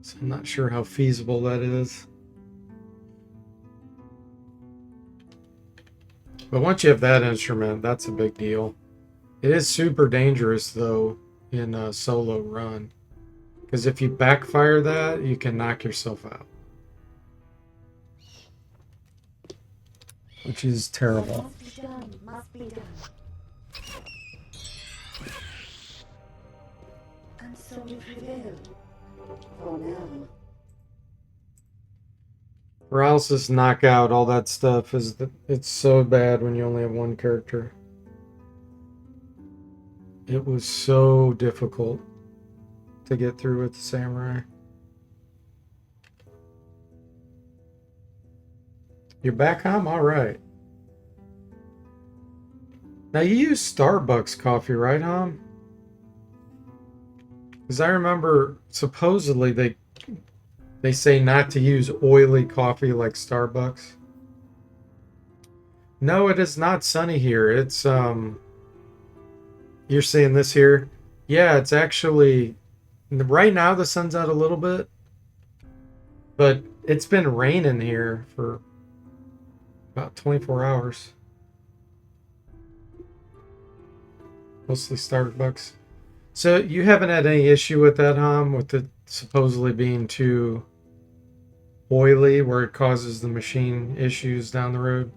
So I'm not sure how feasible that is. But once you have that instrument, that's a big deal. It is super dangerous, though, in a solo run. Because if you backfire that, you can knock yourself out. Which is terrible.
Must be done, must be done. And so we prevail. For now.
Paralysis, knockout, all that stuff it's so bad when you only have one character. It was so difficult to get through with the samurai. You're back home? Alright. Now you use Starbucks coffee, right, Hom? Because I remember supposedly they say not to use oily coffee like Starbucks. No, it is not sunny here. It's you're seeing this here? Yeah, it's actually right now the sun's out a little bit, but it's been raining here for about 24 hours. Mostly Starbucks. So you haven't had any issue with that, Hom, with it supposedly being too oily where it causes the machine issues down the road?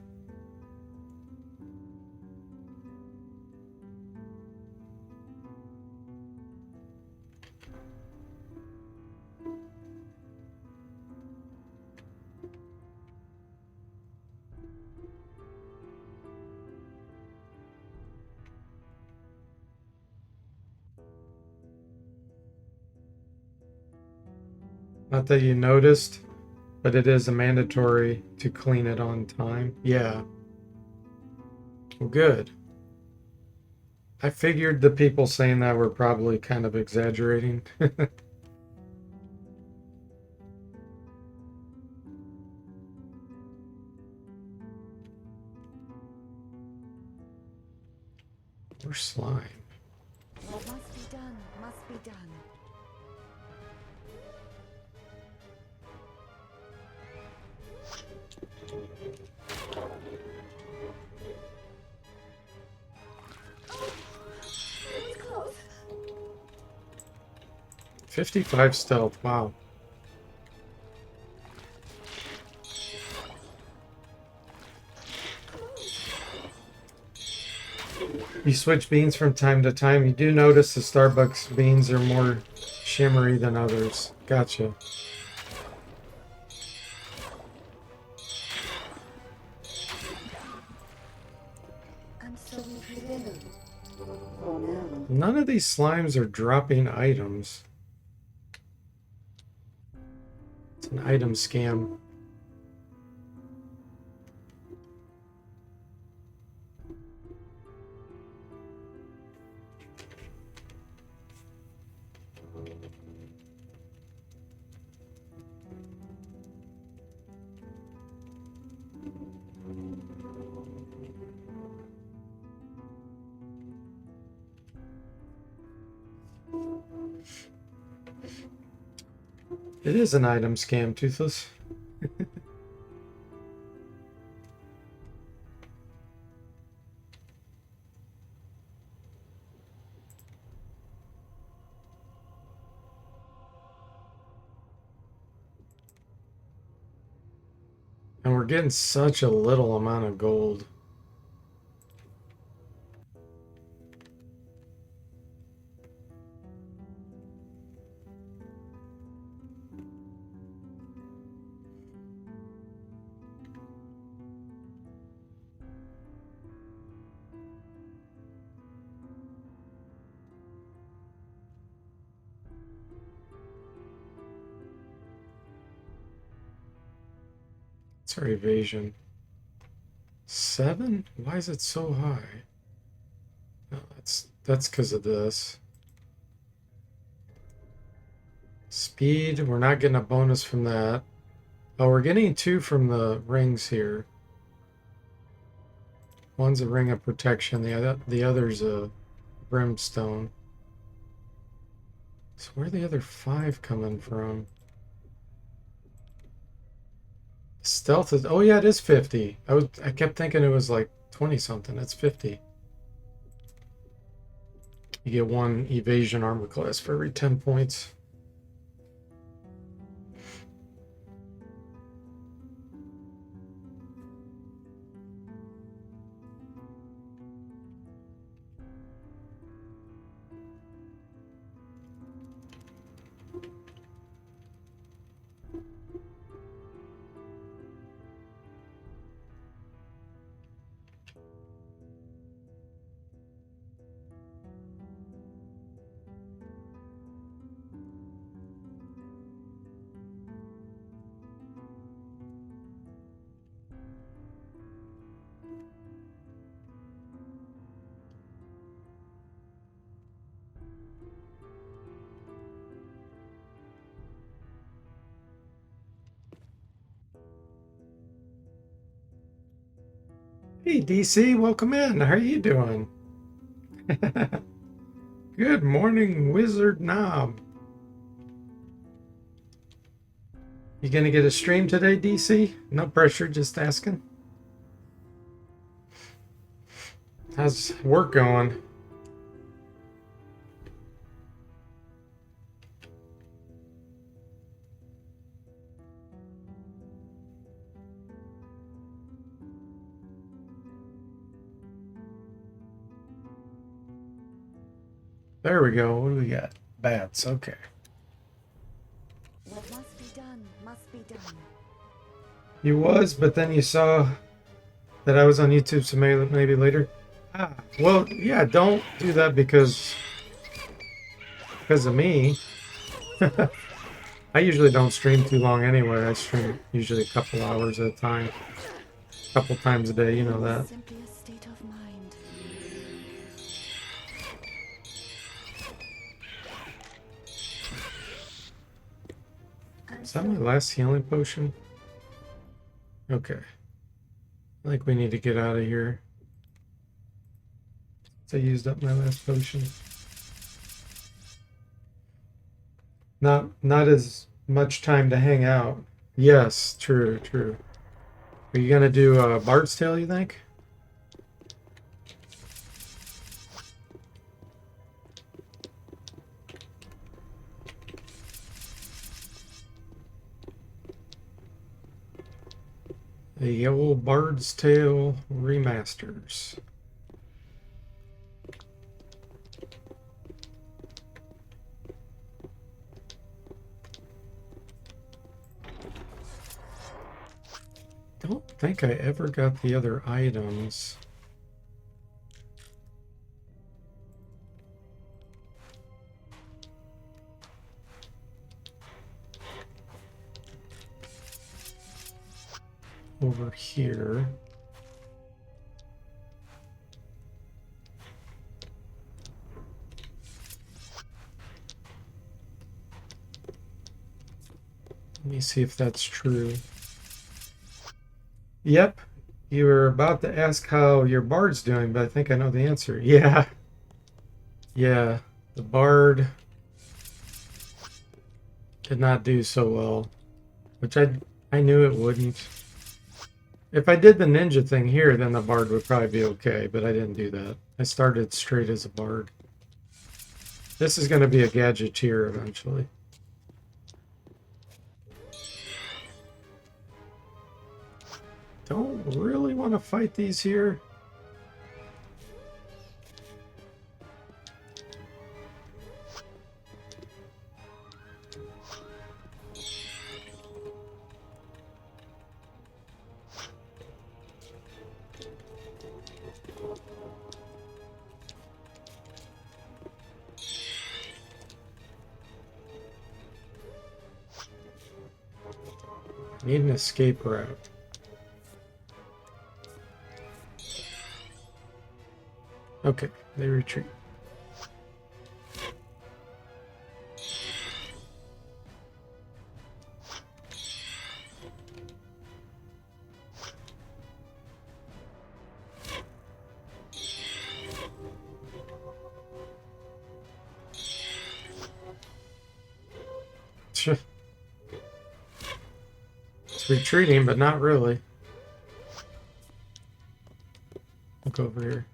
Not that you noticed, but it is a mandatory to clean it on time. Yeah. Well, good. I figured the people saying that were probably kind of exaggerating. Or slime.
What must be done, must be done. It's close.
55 stealth. Wow. You switch beans from time to time. You do notice the Starbucks beans are more shimmery than others. Gotcha.
And so we prevail. For now.
None of these slimes are dropping items. It's an item scam. It is an item scam, Toothless. And we're getting such a little amount of gold. our evasion? 7? Why is it so high? No, that's because of this. Speed, we're not getting a bonus from that. Oh, we're getting 2 from the rings here. One's a ring of protection, the other's a brimstone. So where are the other 5 coming from? Stealth is, oh yeah, it is 50. I kept thinking it was like 20 something. It's 50. You get 1 evasion armor class for every 10 points. Hey DC, welcome in. How are you doing? Good morning, Wizard Knob. You gonna get a stream today, DC? No pressure, just asking. How's work going? There we go. What do we got? Bats. Okay.
What must be done must be done.
You was, but then you saw that I was on YouTube, so maybe later. Ah, well, yeah. Don't do that because of me. I usually don't stream too long anyway. I stream usually a couple hours at a time, a couple times a day. You know that.
Simply a state of mind.
Is that my last healing potion? Okay. I think we need to get out of here. I used up my last potion. Not as much time to hang out. Yes, true. Are you gonna do Bard's Tale, you think? The old Bard's Tale remasters. Don't think I ever got the other items. Over here. Let me see if that's true. Yep, you were about to ask how your bard's doing, but I think I know the answer. Yeah. Yeah, the bard did not do so well, which I knew it wouldn't. If I did the ninja thing here, then the bard would probably be okay, but I didn't do that. I started straight as a bard. This is going to be a gadgeteer eventually. Don't really want to fight these here. Need an escape route. Okay, they retreat. It's retreating, but not really. Look over here.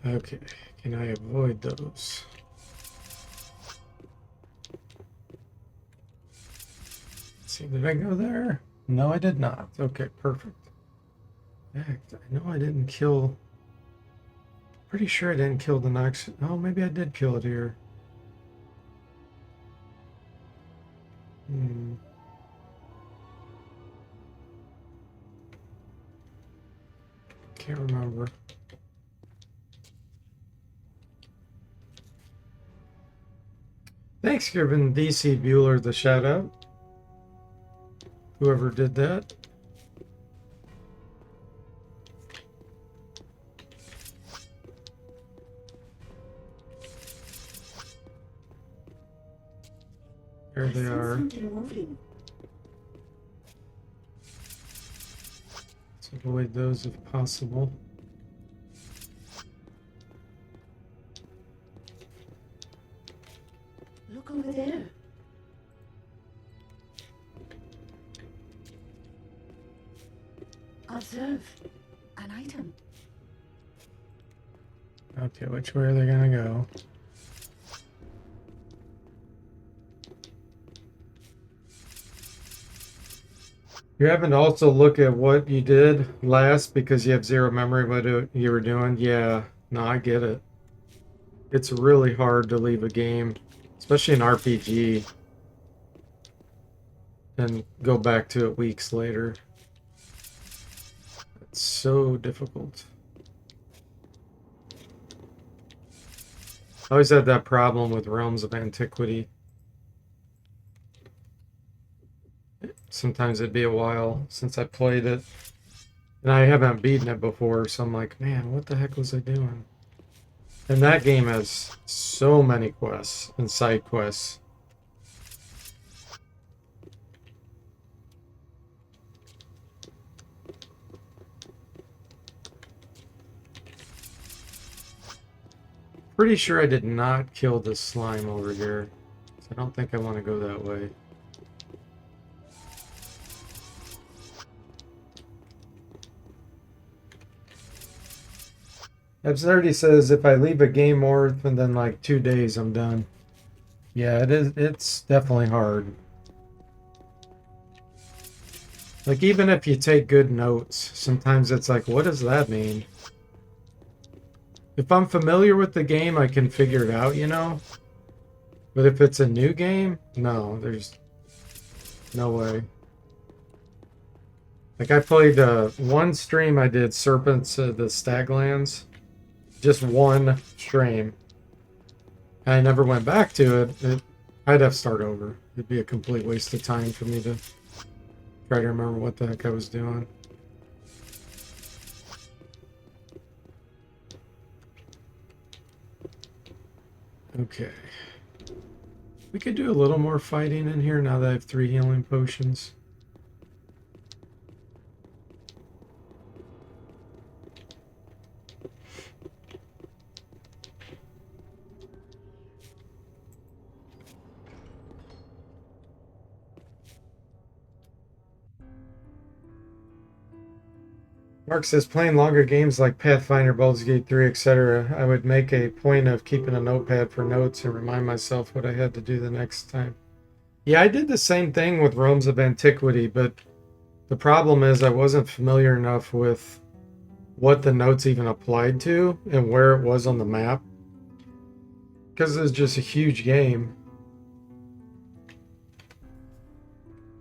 Okay, can I avoid those? Let's see, did I go there? No, I did not. Okay, perfect. Heck, I know I didn't kill. Pretty sure I didn't kill the next. Oh, maybe I did kill it here. Hmm. Can't remember. Thanks, giving DC Bueller the shout out. Whoever did that. There
I
they
sense
are.
something moving.
Let's avoid those if possible.
Look over there. Observe. An item.
Okay, which way are they gonna go? You haven't also look at what you did last because you have zero memory what you were doing. Yeah, no, I get it. It's really hard to leave a game, especially an RPG, and go back to it weeks later. It's so difficult. I always had that problem with Realms of Antiquity. Sometimes it'd be a while since I played it, and I haven't beaten it before, so I'm like, man, what the heck was I doing? And that game has so many quests and side quests. Pretty sure I did not kill this slime over here, so I don't think I want to go that way. Absurdity says if I leave a game more than like 2 days, I'm done. Yeah, it is. It's definitely hard. Like, even if you take good notes, sometimes it's like, what does that mean? If I'm familiar with the game, I can figure it out, you know? But if it's a new game, no, there's no way. Like, I played one stream, I did Serpents of the Staglands. Just one stream. I never went back to it. I'd have to start over. It'd be a complete waste of time for me to try to remember what the heck I was doing. Okay. We could do a little more fighting in here now that I have 3 healing potions. Mark says playing longer games like Pathfinder, Baldur's Gate 3, etc. I would make a point of keeping a notepad for notes and remind myself what I had to do the next time. Yeah, I did the same thing with Realms of Antiquity, but the problem is I wasn't familiar enough with what the notes even applied to and where it was on the map. Because it's just a huge game.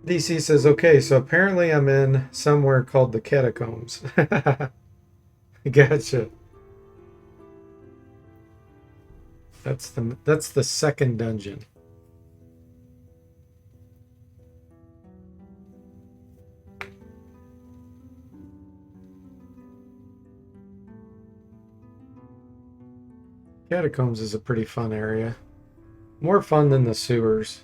DC says, okay, so apparently I'm in somewhere called the Catacombs. Gotcha. That's the second dungeon. Catacombs is a pretty fun area. More fun than the sewers.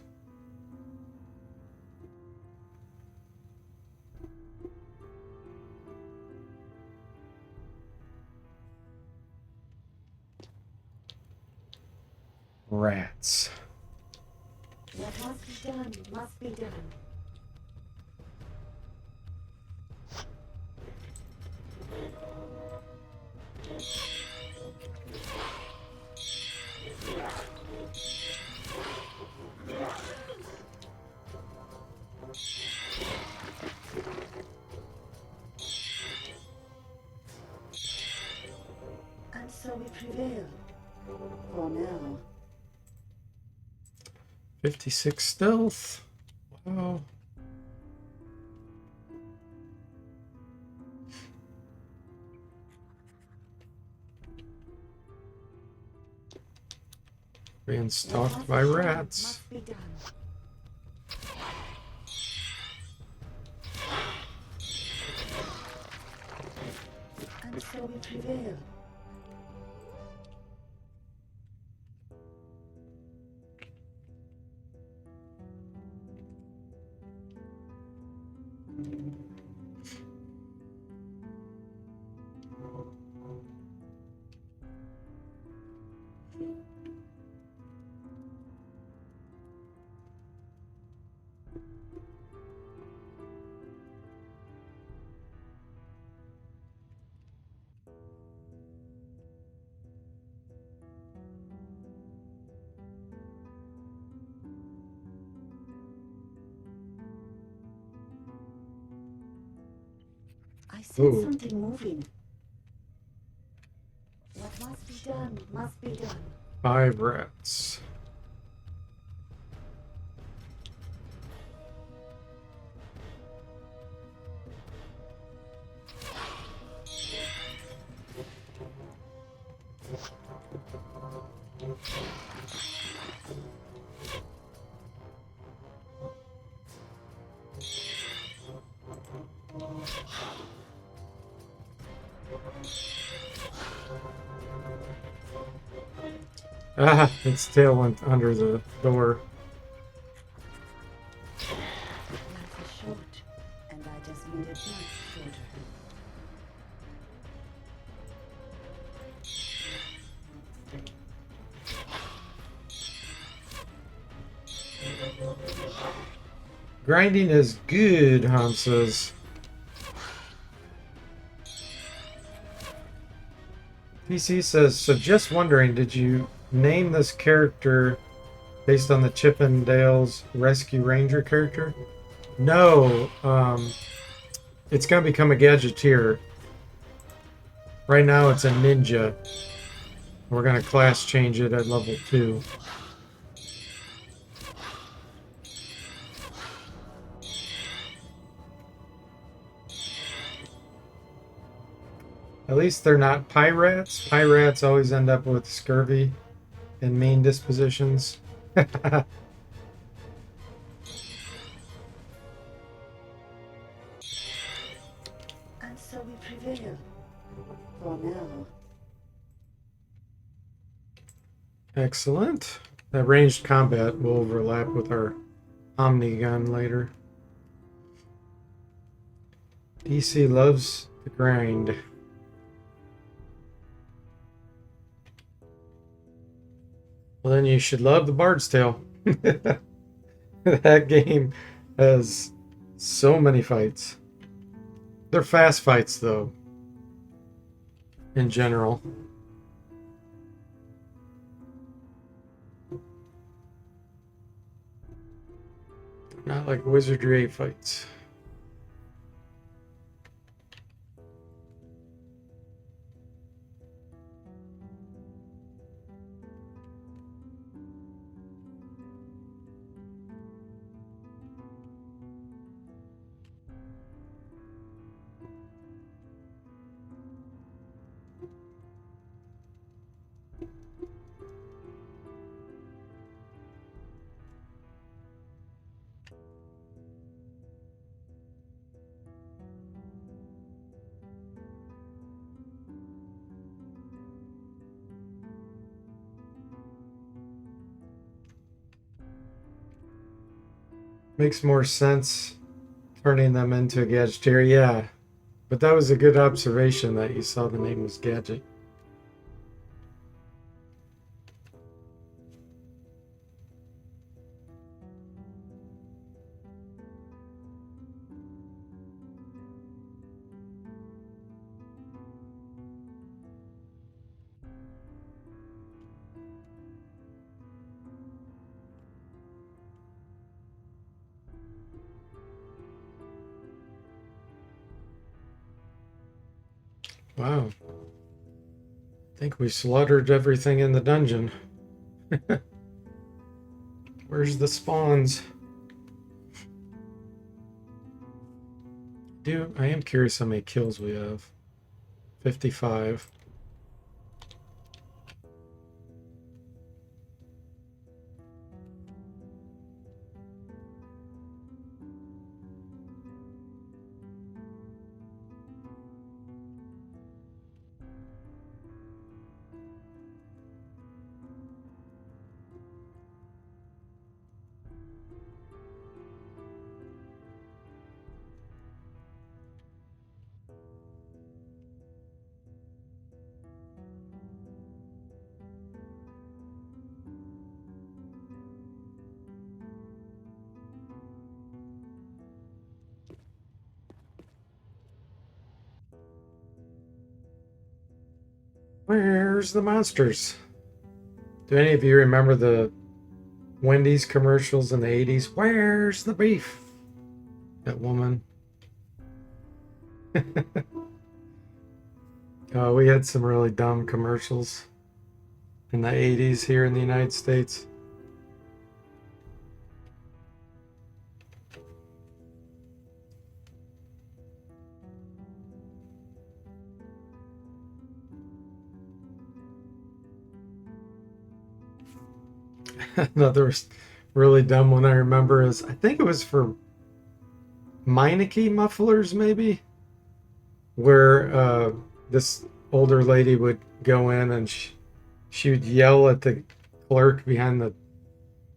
Rats.
What must be done must be done. And so we prevail. For now.
56 stealth. Wow. Being stalked by rats.
Must be done. And so we prevail. I sense
Ooh.
something moving. What must be done must be done.
5 rats. Ah, its tail went under the door.
Life is short, and I just made it much shorter.
Grinding is good, Hans says. PC says, so just wondering, did you name this character based on the Chippendales Rescue Ranger character? No, it's gonna become a gadgeteer. Right now it's a ninja. We're gonna class change it at level 2. At least they're not pirates. Pirates always end up with scurvy and mean dispositions.
And so we prevail. For now.
Excellent. That ranged combat will overlap with our Omni gun later. DC loves the grind. Well, then you should love the Bard's Tale. That game has so many fights. They're fast fights, though, in general. Not like Wizardry fights. Makes more sense turning them into a gadgeteer, yeah. But that was a good observation that you saw the name was Gadget. Wow. I think we slaughtered everything in the dungeon. Where's the spawns? I am curious how many kills we have. 55. Where's the monsters? Do any of you remember the Wendy's commercials in the 80s? Where's the beef? That woman. We had some really dumb commercials in the 80s here in the United States. Another really dumb one I remember is, I think it was for Meineke mufflers, maybe, where this older lady would go in and she would yell at the clerk behind the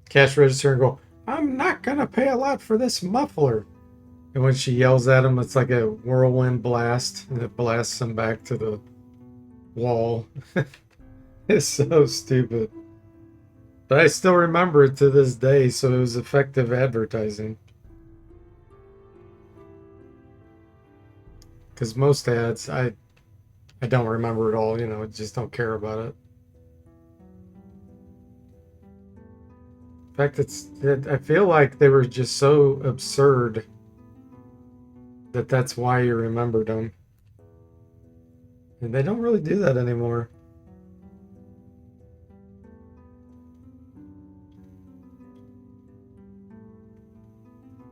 cash register and go, "I'm not gonna pay a lot for this muffler." And when she yells at him, it's like a whirlwind blast, and it blasts him back to the wall. It's so stupid. But I still remember it to this day, so it was effective advertising. Because most ads, I don't remember at all, I just don't care about it. In fact, I feel like they were just so absurd that that's why you remembered them. And they don't really do that anymore.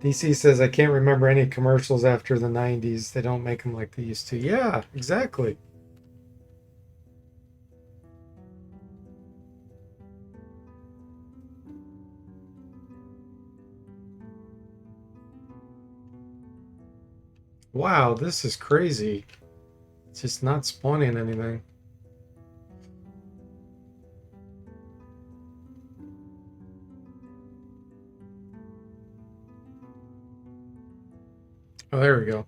DC says, I can't remember any commercials after the 90s. They don't make them like they used to. Yeah, exactly. Wow, this is crazy. It's just not spawning anything. Oh, there we go.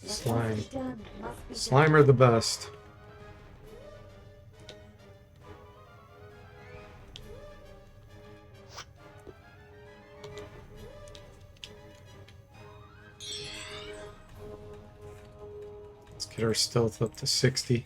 Slime. Slime are the best. Let's get our stealth up to 60.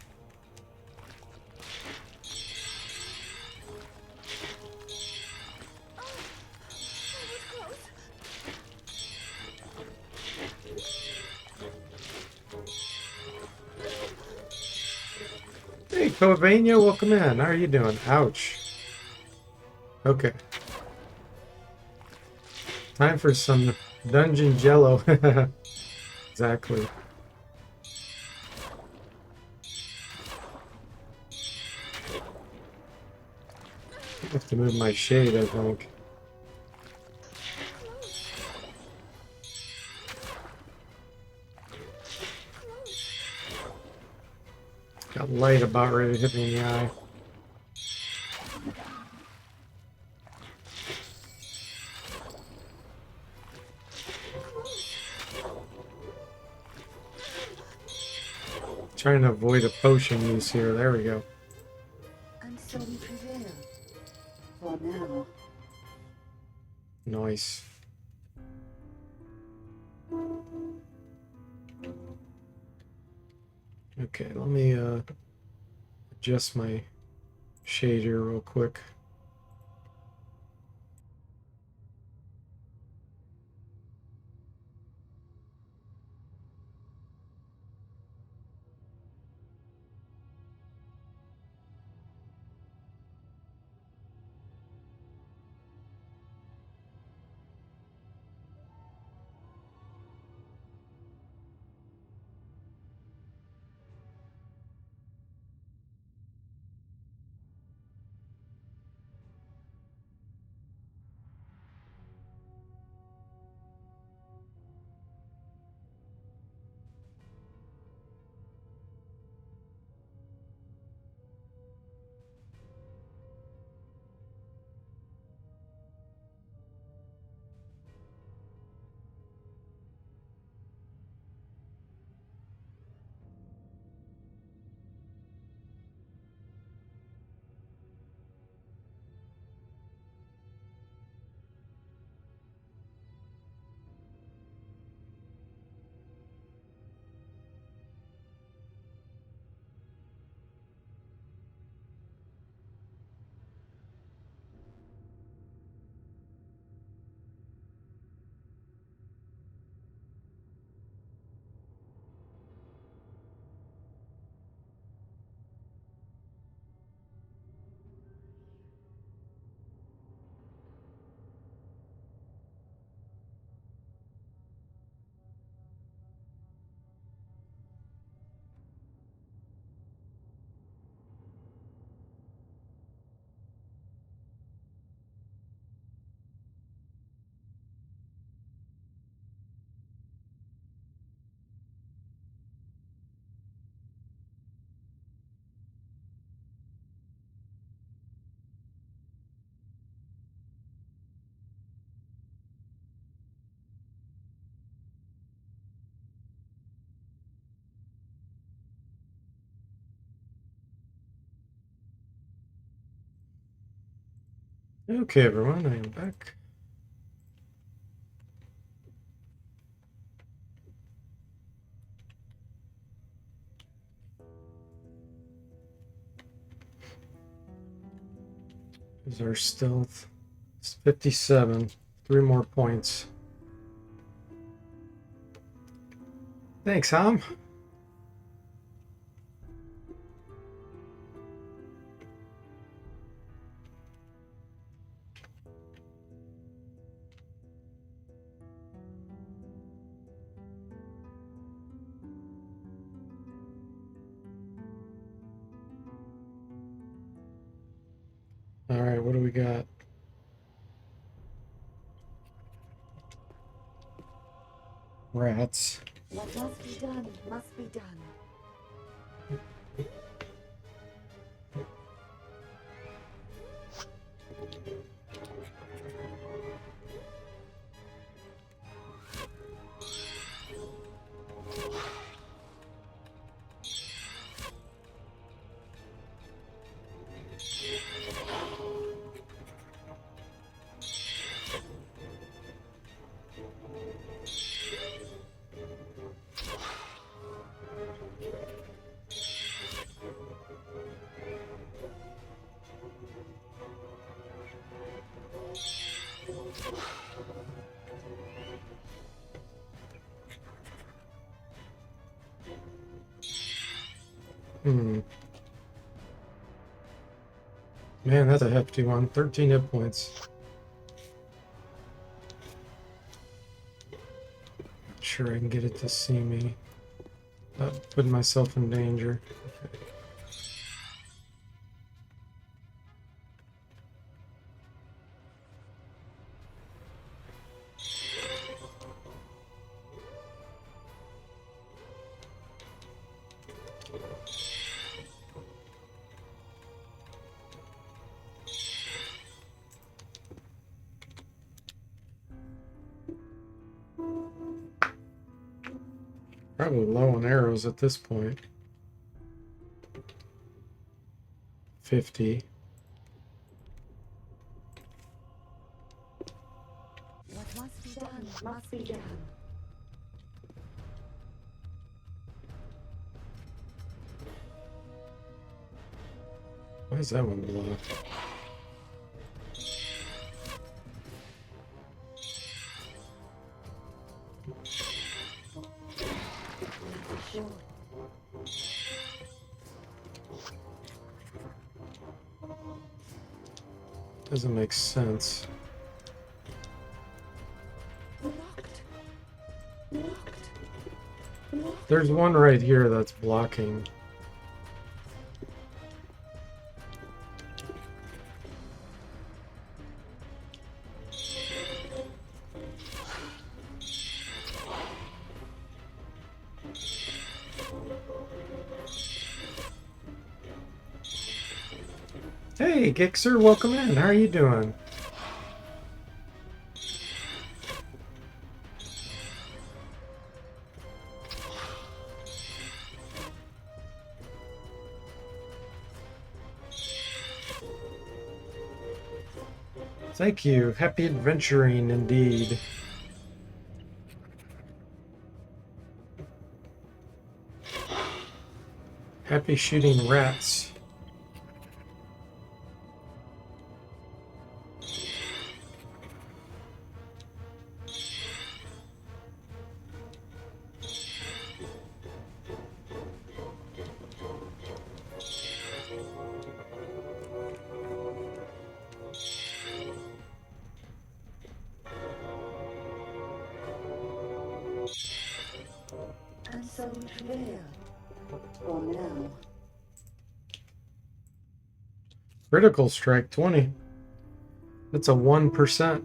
Hey, Covania, welcome in. How are you doing? Ouch. Okay. Time for some dungeon jello. Exactly. I have to move my shade, I think. Got light about ready to hit me in the eye. trying to avoid a potion use here. There we go.
And so we prevail. For now.
Nice. Okay, let me adjust my shade here real quick. Okay, everyone, I am back. Here's our stealth. It's 57. 3 more points. Thanks, Ham. All right, what do we got? Rats.
What must be done must be done.
Man, that's a hefty one. 13 hit points. Not sure I can get it to see me. Putting myself in danger. Okay. Probably low on arrows at this point. 50.
What must be done must be done.
Why is that one blocked?
Sure.
Doesn't make sense.
Locked. Locked. Locked.
There's one right here that's blocking. Hey, Gixer, welcome in. How are you doing? Thank you. Happy adventuring indeed. Happy shooting rats.
And so we travail. For now.
Critical strike 20. That's a 1%.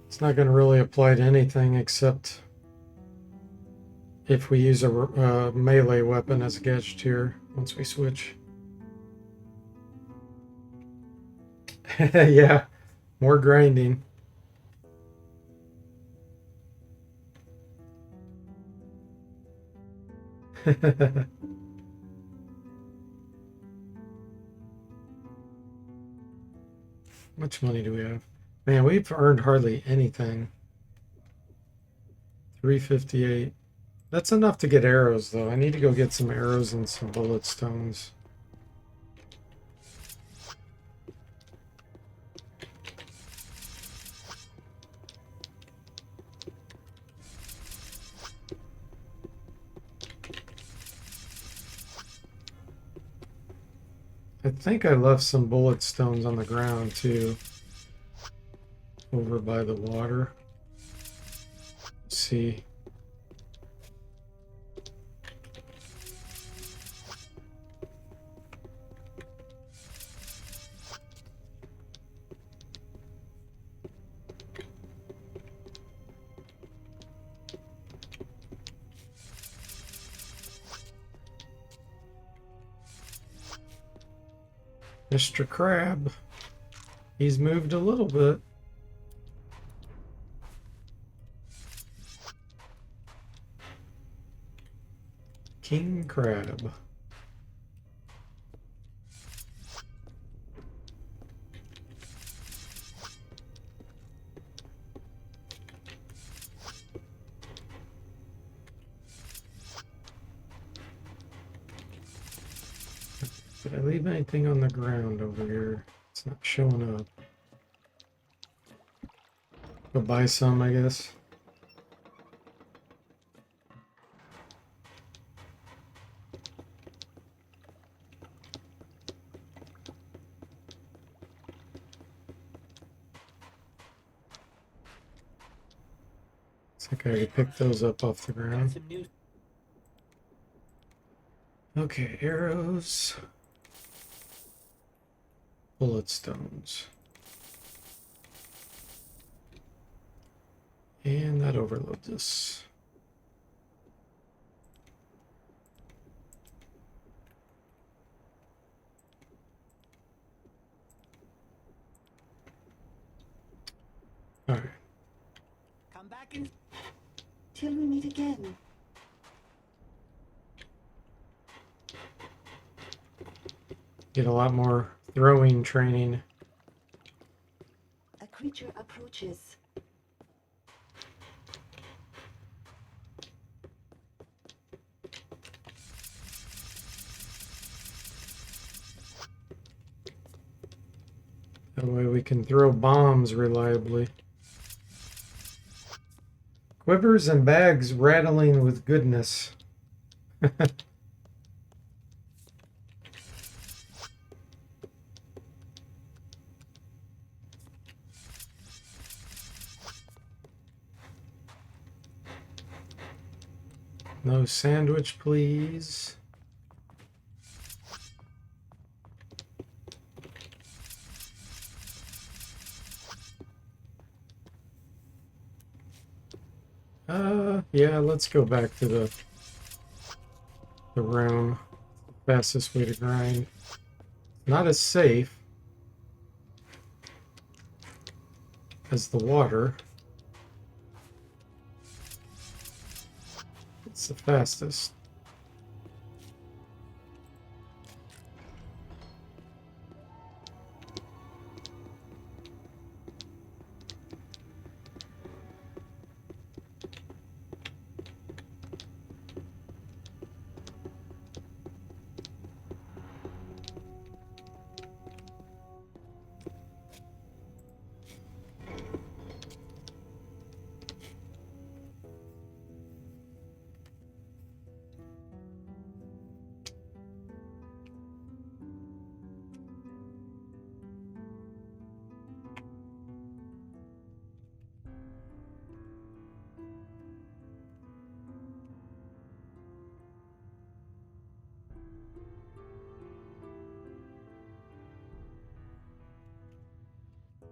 It's not going to really apply to anything except if we use a melee weapon as a gadgeteer once we switch. Yeah, more grinding. How much money do we have? Man, we've earned hardly anything. 358. That's enough to get arrows, though. I need to go get some arrows and some bullet stones. I think I left some bullet stones on the ground, too. Over by the water. Let's see. Mr. Crab. He's moved a little bit. King Crab. Did I leave anything on the ground over here? It's not showing up. Go buy some, I guess. Looks like I already picked those up off the ground.
Some news.
Okay, arrows. Bullet stones. And that overloads us. Alright.
back in.
Till we meet again.
Get a lot more throwing training.
A creature approaches.
That way we can throw bombs reliably. Quivers and bags rattling with goodness. No sandwich, please. Yeah, let's go back to the room. Fastest way to grind. Not as safe as the water. It's the fastest.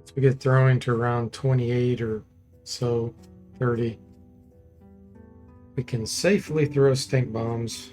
So we get throwing to around 28 or so, 30. We can safely throw stink bombs.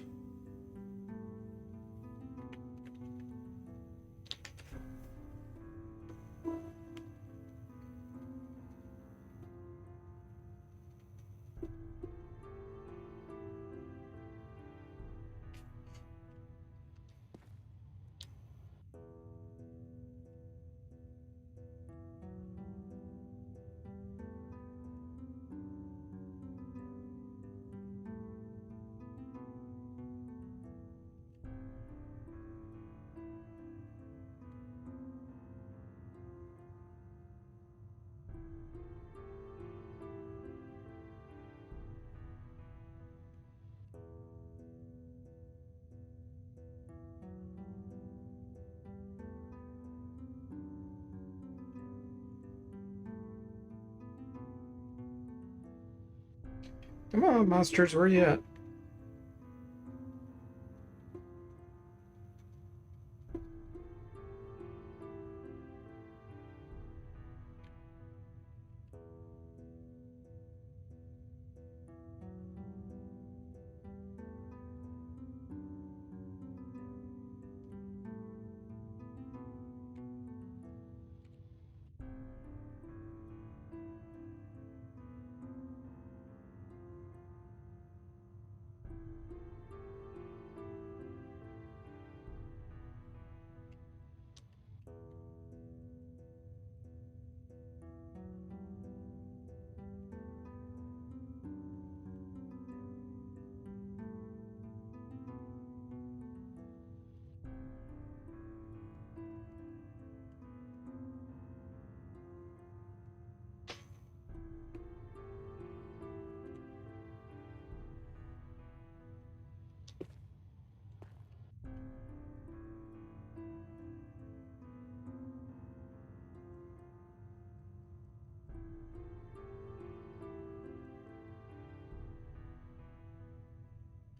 Come on, monsters, where you at?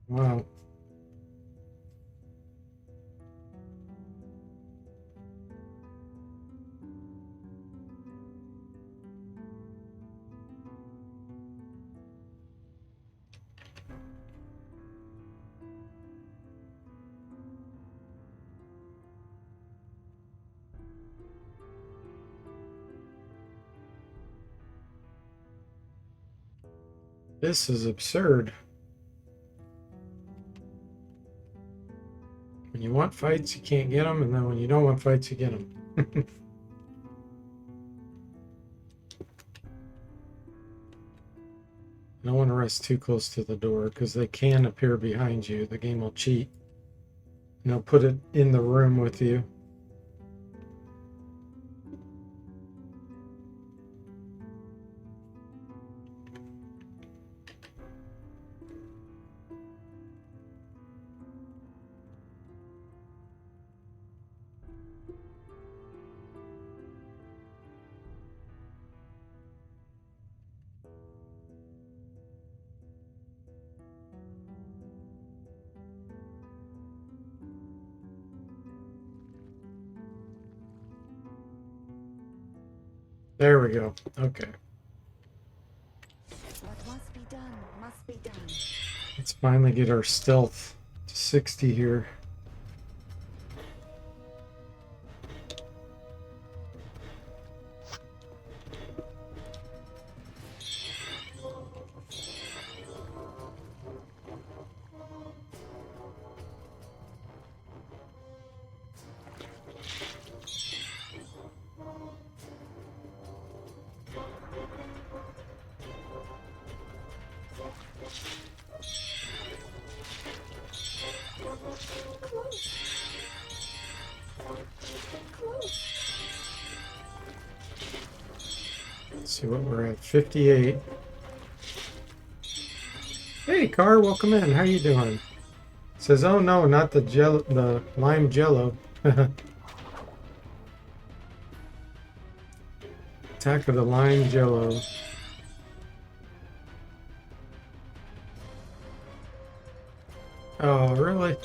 Wow. This is absurd. When you want fights, you can't get them, and then when you don't want fights, you get them. I don't want to rest too close to the door because they can appear behind you. The game will cheat. And they'll put it in the room with you. There we go. Okay.
What must be done must be done.
Let's finally get our stealth to 60 here. Let's see what we're at. 58. Hey, Car, welcome in. How you doing? Says, oh no, not the lime jello. Attack of the lime jello. Oh, really?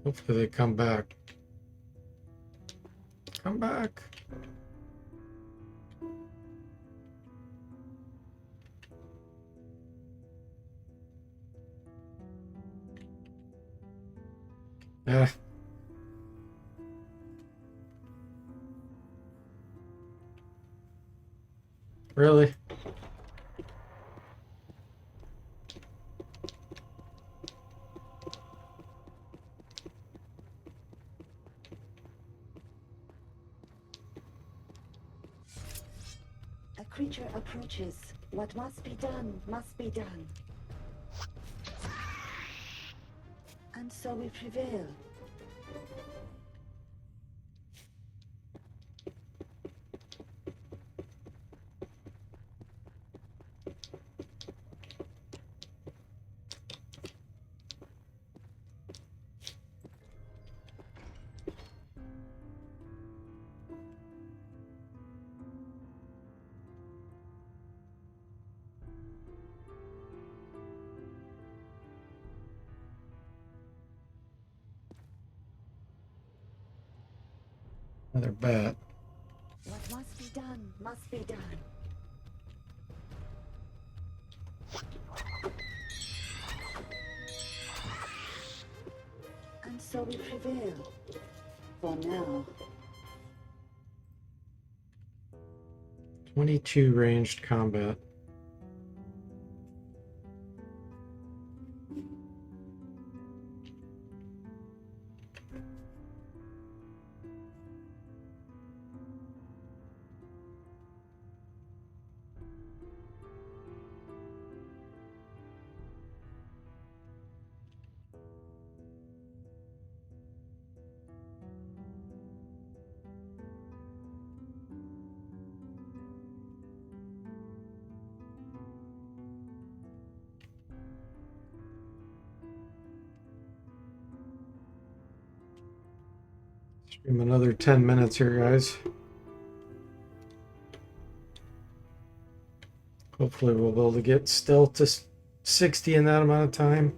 Hopefully they come back. Come back. Eh. Really?
A creature approaches. What must be done must be done. And so we prevail.
Another bat.
What must be done must be done. And so we prevail. For now.
22 ranged combat. Stream another 10 minutes here, guys. Hopefully we'll be able to get stealth to 60 in that amount of time.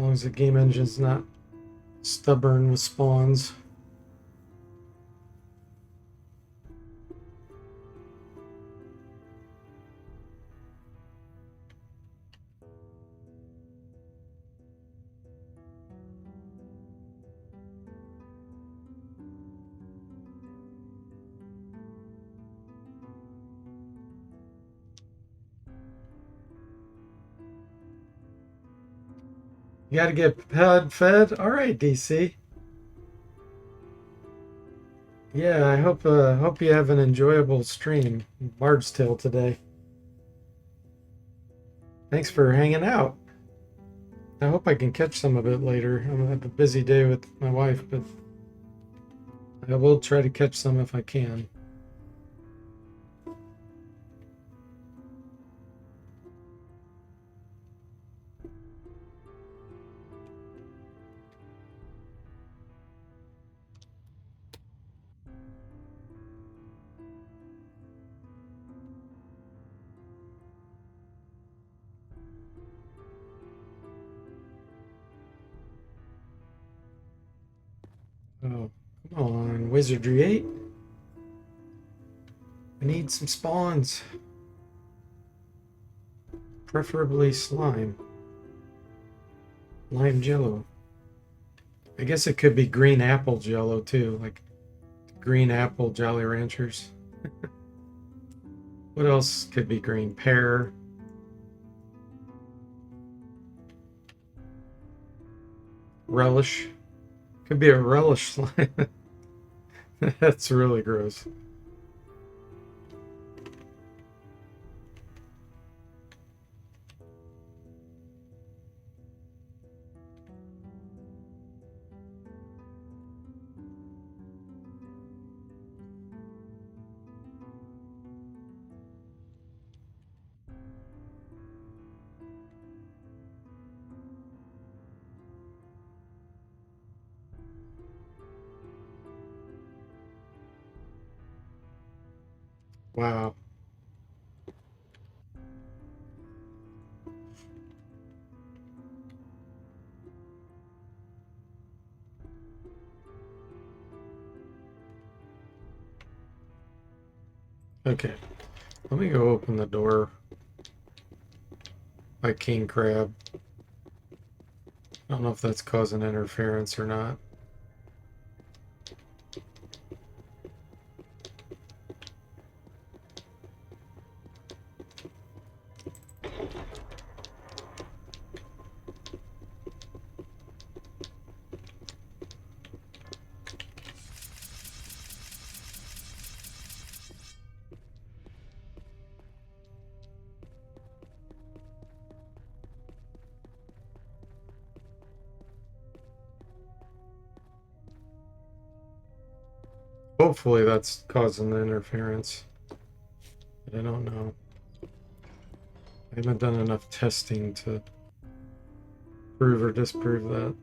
long as the game engine's not stubborn with spawns. You gotta get fed. All right, DC. Yeah, I hope you have an enjoyable stream, Bard's Tale today. Thanks for hanging out. I hope I can catch some of it later. I'm gonna have a busy day with my wife, but I will try to catch some if I can. Oh, come on, Wizardry 8. I need some spawns. Preferably slime. Lime jello. I guess it could be green apple jello too, like green apple Jolly Ranchers. What else could be green? Pear. Relish. Could be a relish slime. That's really gross. Wow. Okay. Let me go open the door by King Crab. I don't know if that's causing interference or not. Hopefully that's causing the interference. But I don't know. I haven't done enough testing to prove or disprove that.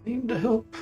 Seem to help.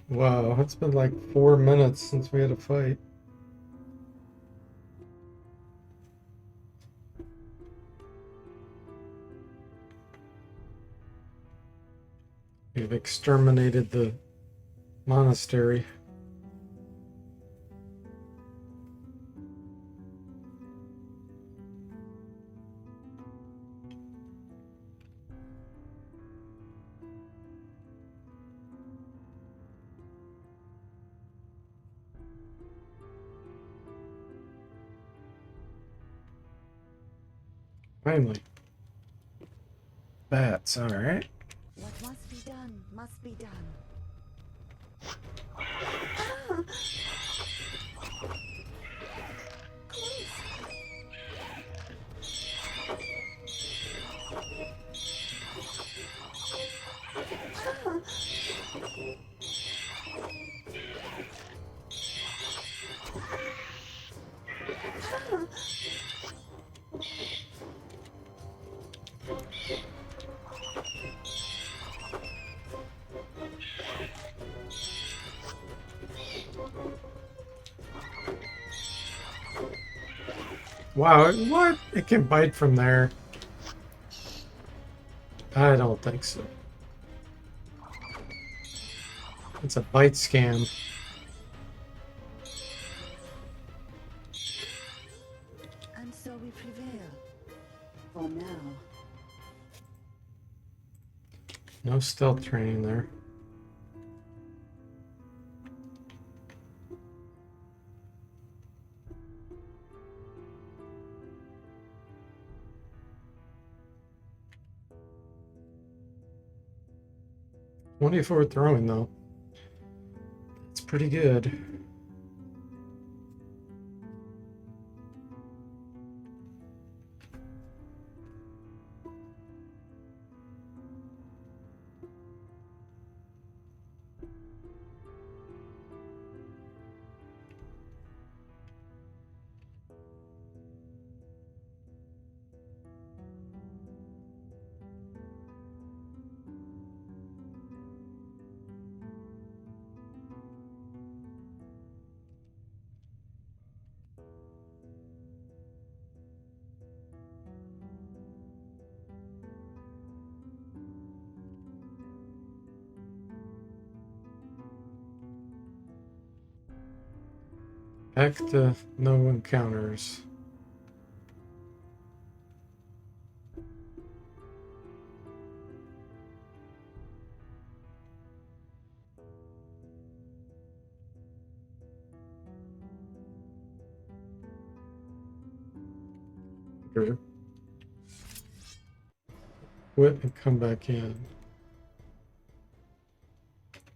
Wow, it's been like 4 minutes since we had a fight. We've exterminated the monastery. Finally. Bats, alright.
What must be done must be done.
Wow, what? It can bite from there. I don't think so. It's a bite scam.
And so we prevail. For now.
No stealth training there. "24 throwing though. It's pretty good. Back to no encounters. Quit and come back in.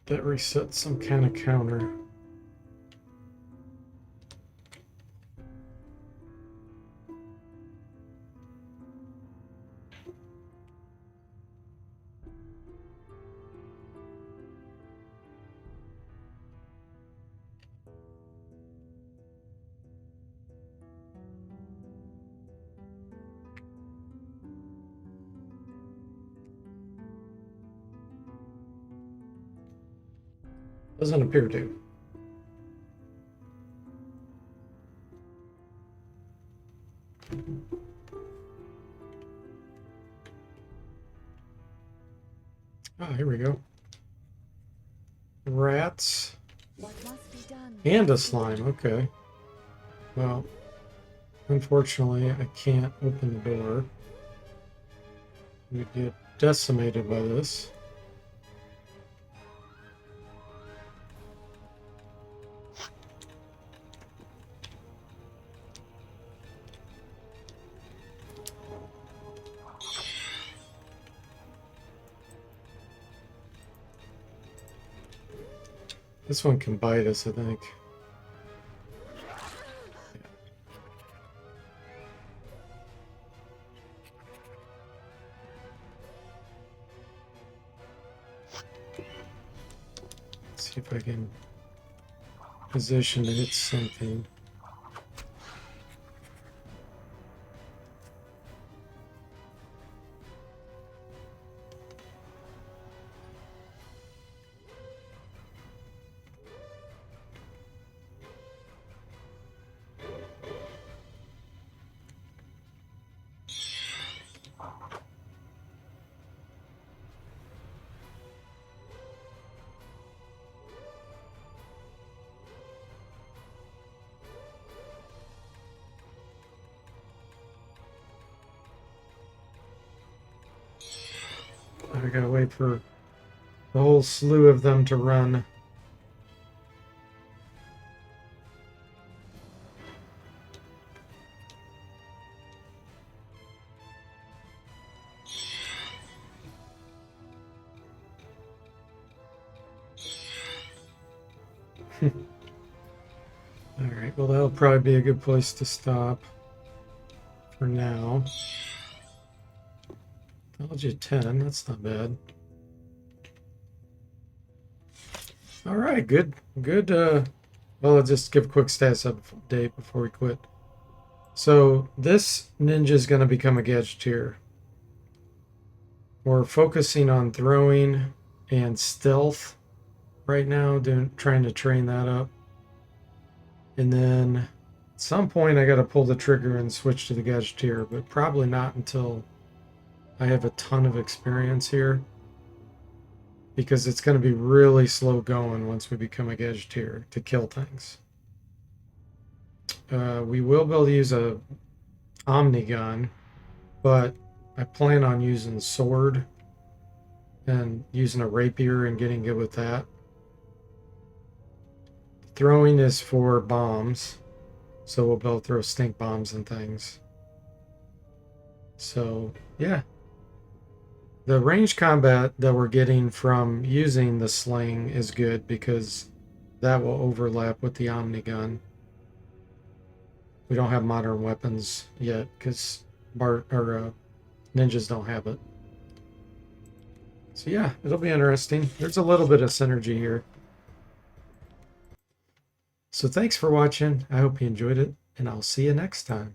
That resets some kind of counter. Doesn't appear to. Oh, here we go. Rats.
What must be done
And a
must be
slime,
done.
okay. Well, unfortunately, I can't open the door. We get decimated by this. This one can bite us, I think. Let's see if I can position to hit something. I gotta wait for the whole slew of them to run. Alright, well that'll probably be a good place to stop for now. Told you 10, that's not bad. Alright, good. Well, I'll just give a quick status update before we quit. So, this ninja is going to become a gadgeteer. We're focusing on throwing and stealth right now, trying to train that up. And then at some point I got to pull the trigger and switch to the gadgeteer, but probably not until I have a ton of experience here, because it's going to be really slow going once we become a gadgeteer to kill things. We will be able to use a Omni gun, but I plan on using sword and using a rapier and getting good with that. Throwing is for bombs, so we'll be able to throw stink bombs and things. So yeah, the range combat that we're getting from using the sling is good because that will overlap with the Omni gun. We don't have modern weapons yet because ninjas don't have it. So yeah, it'll be interesting. There's a little bit of synergy here. So thanks for watching. I hope you enjoyed it, and I'll see you next time.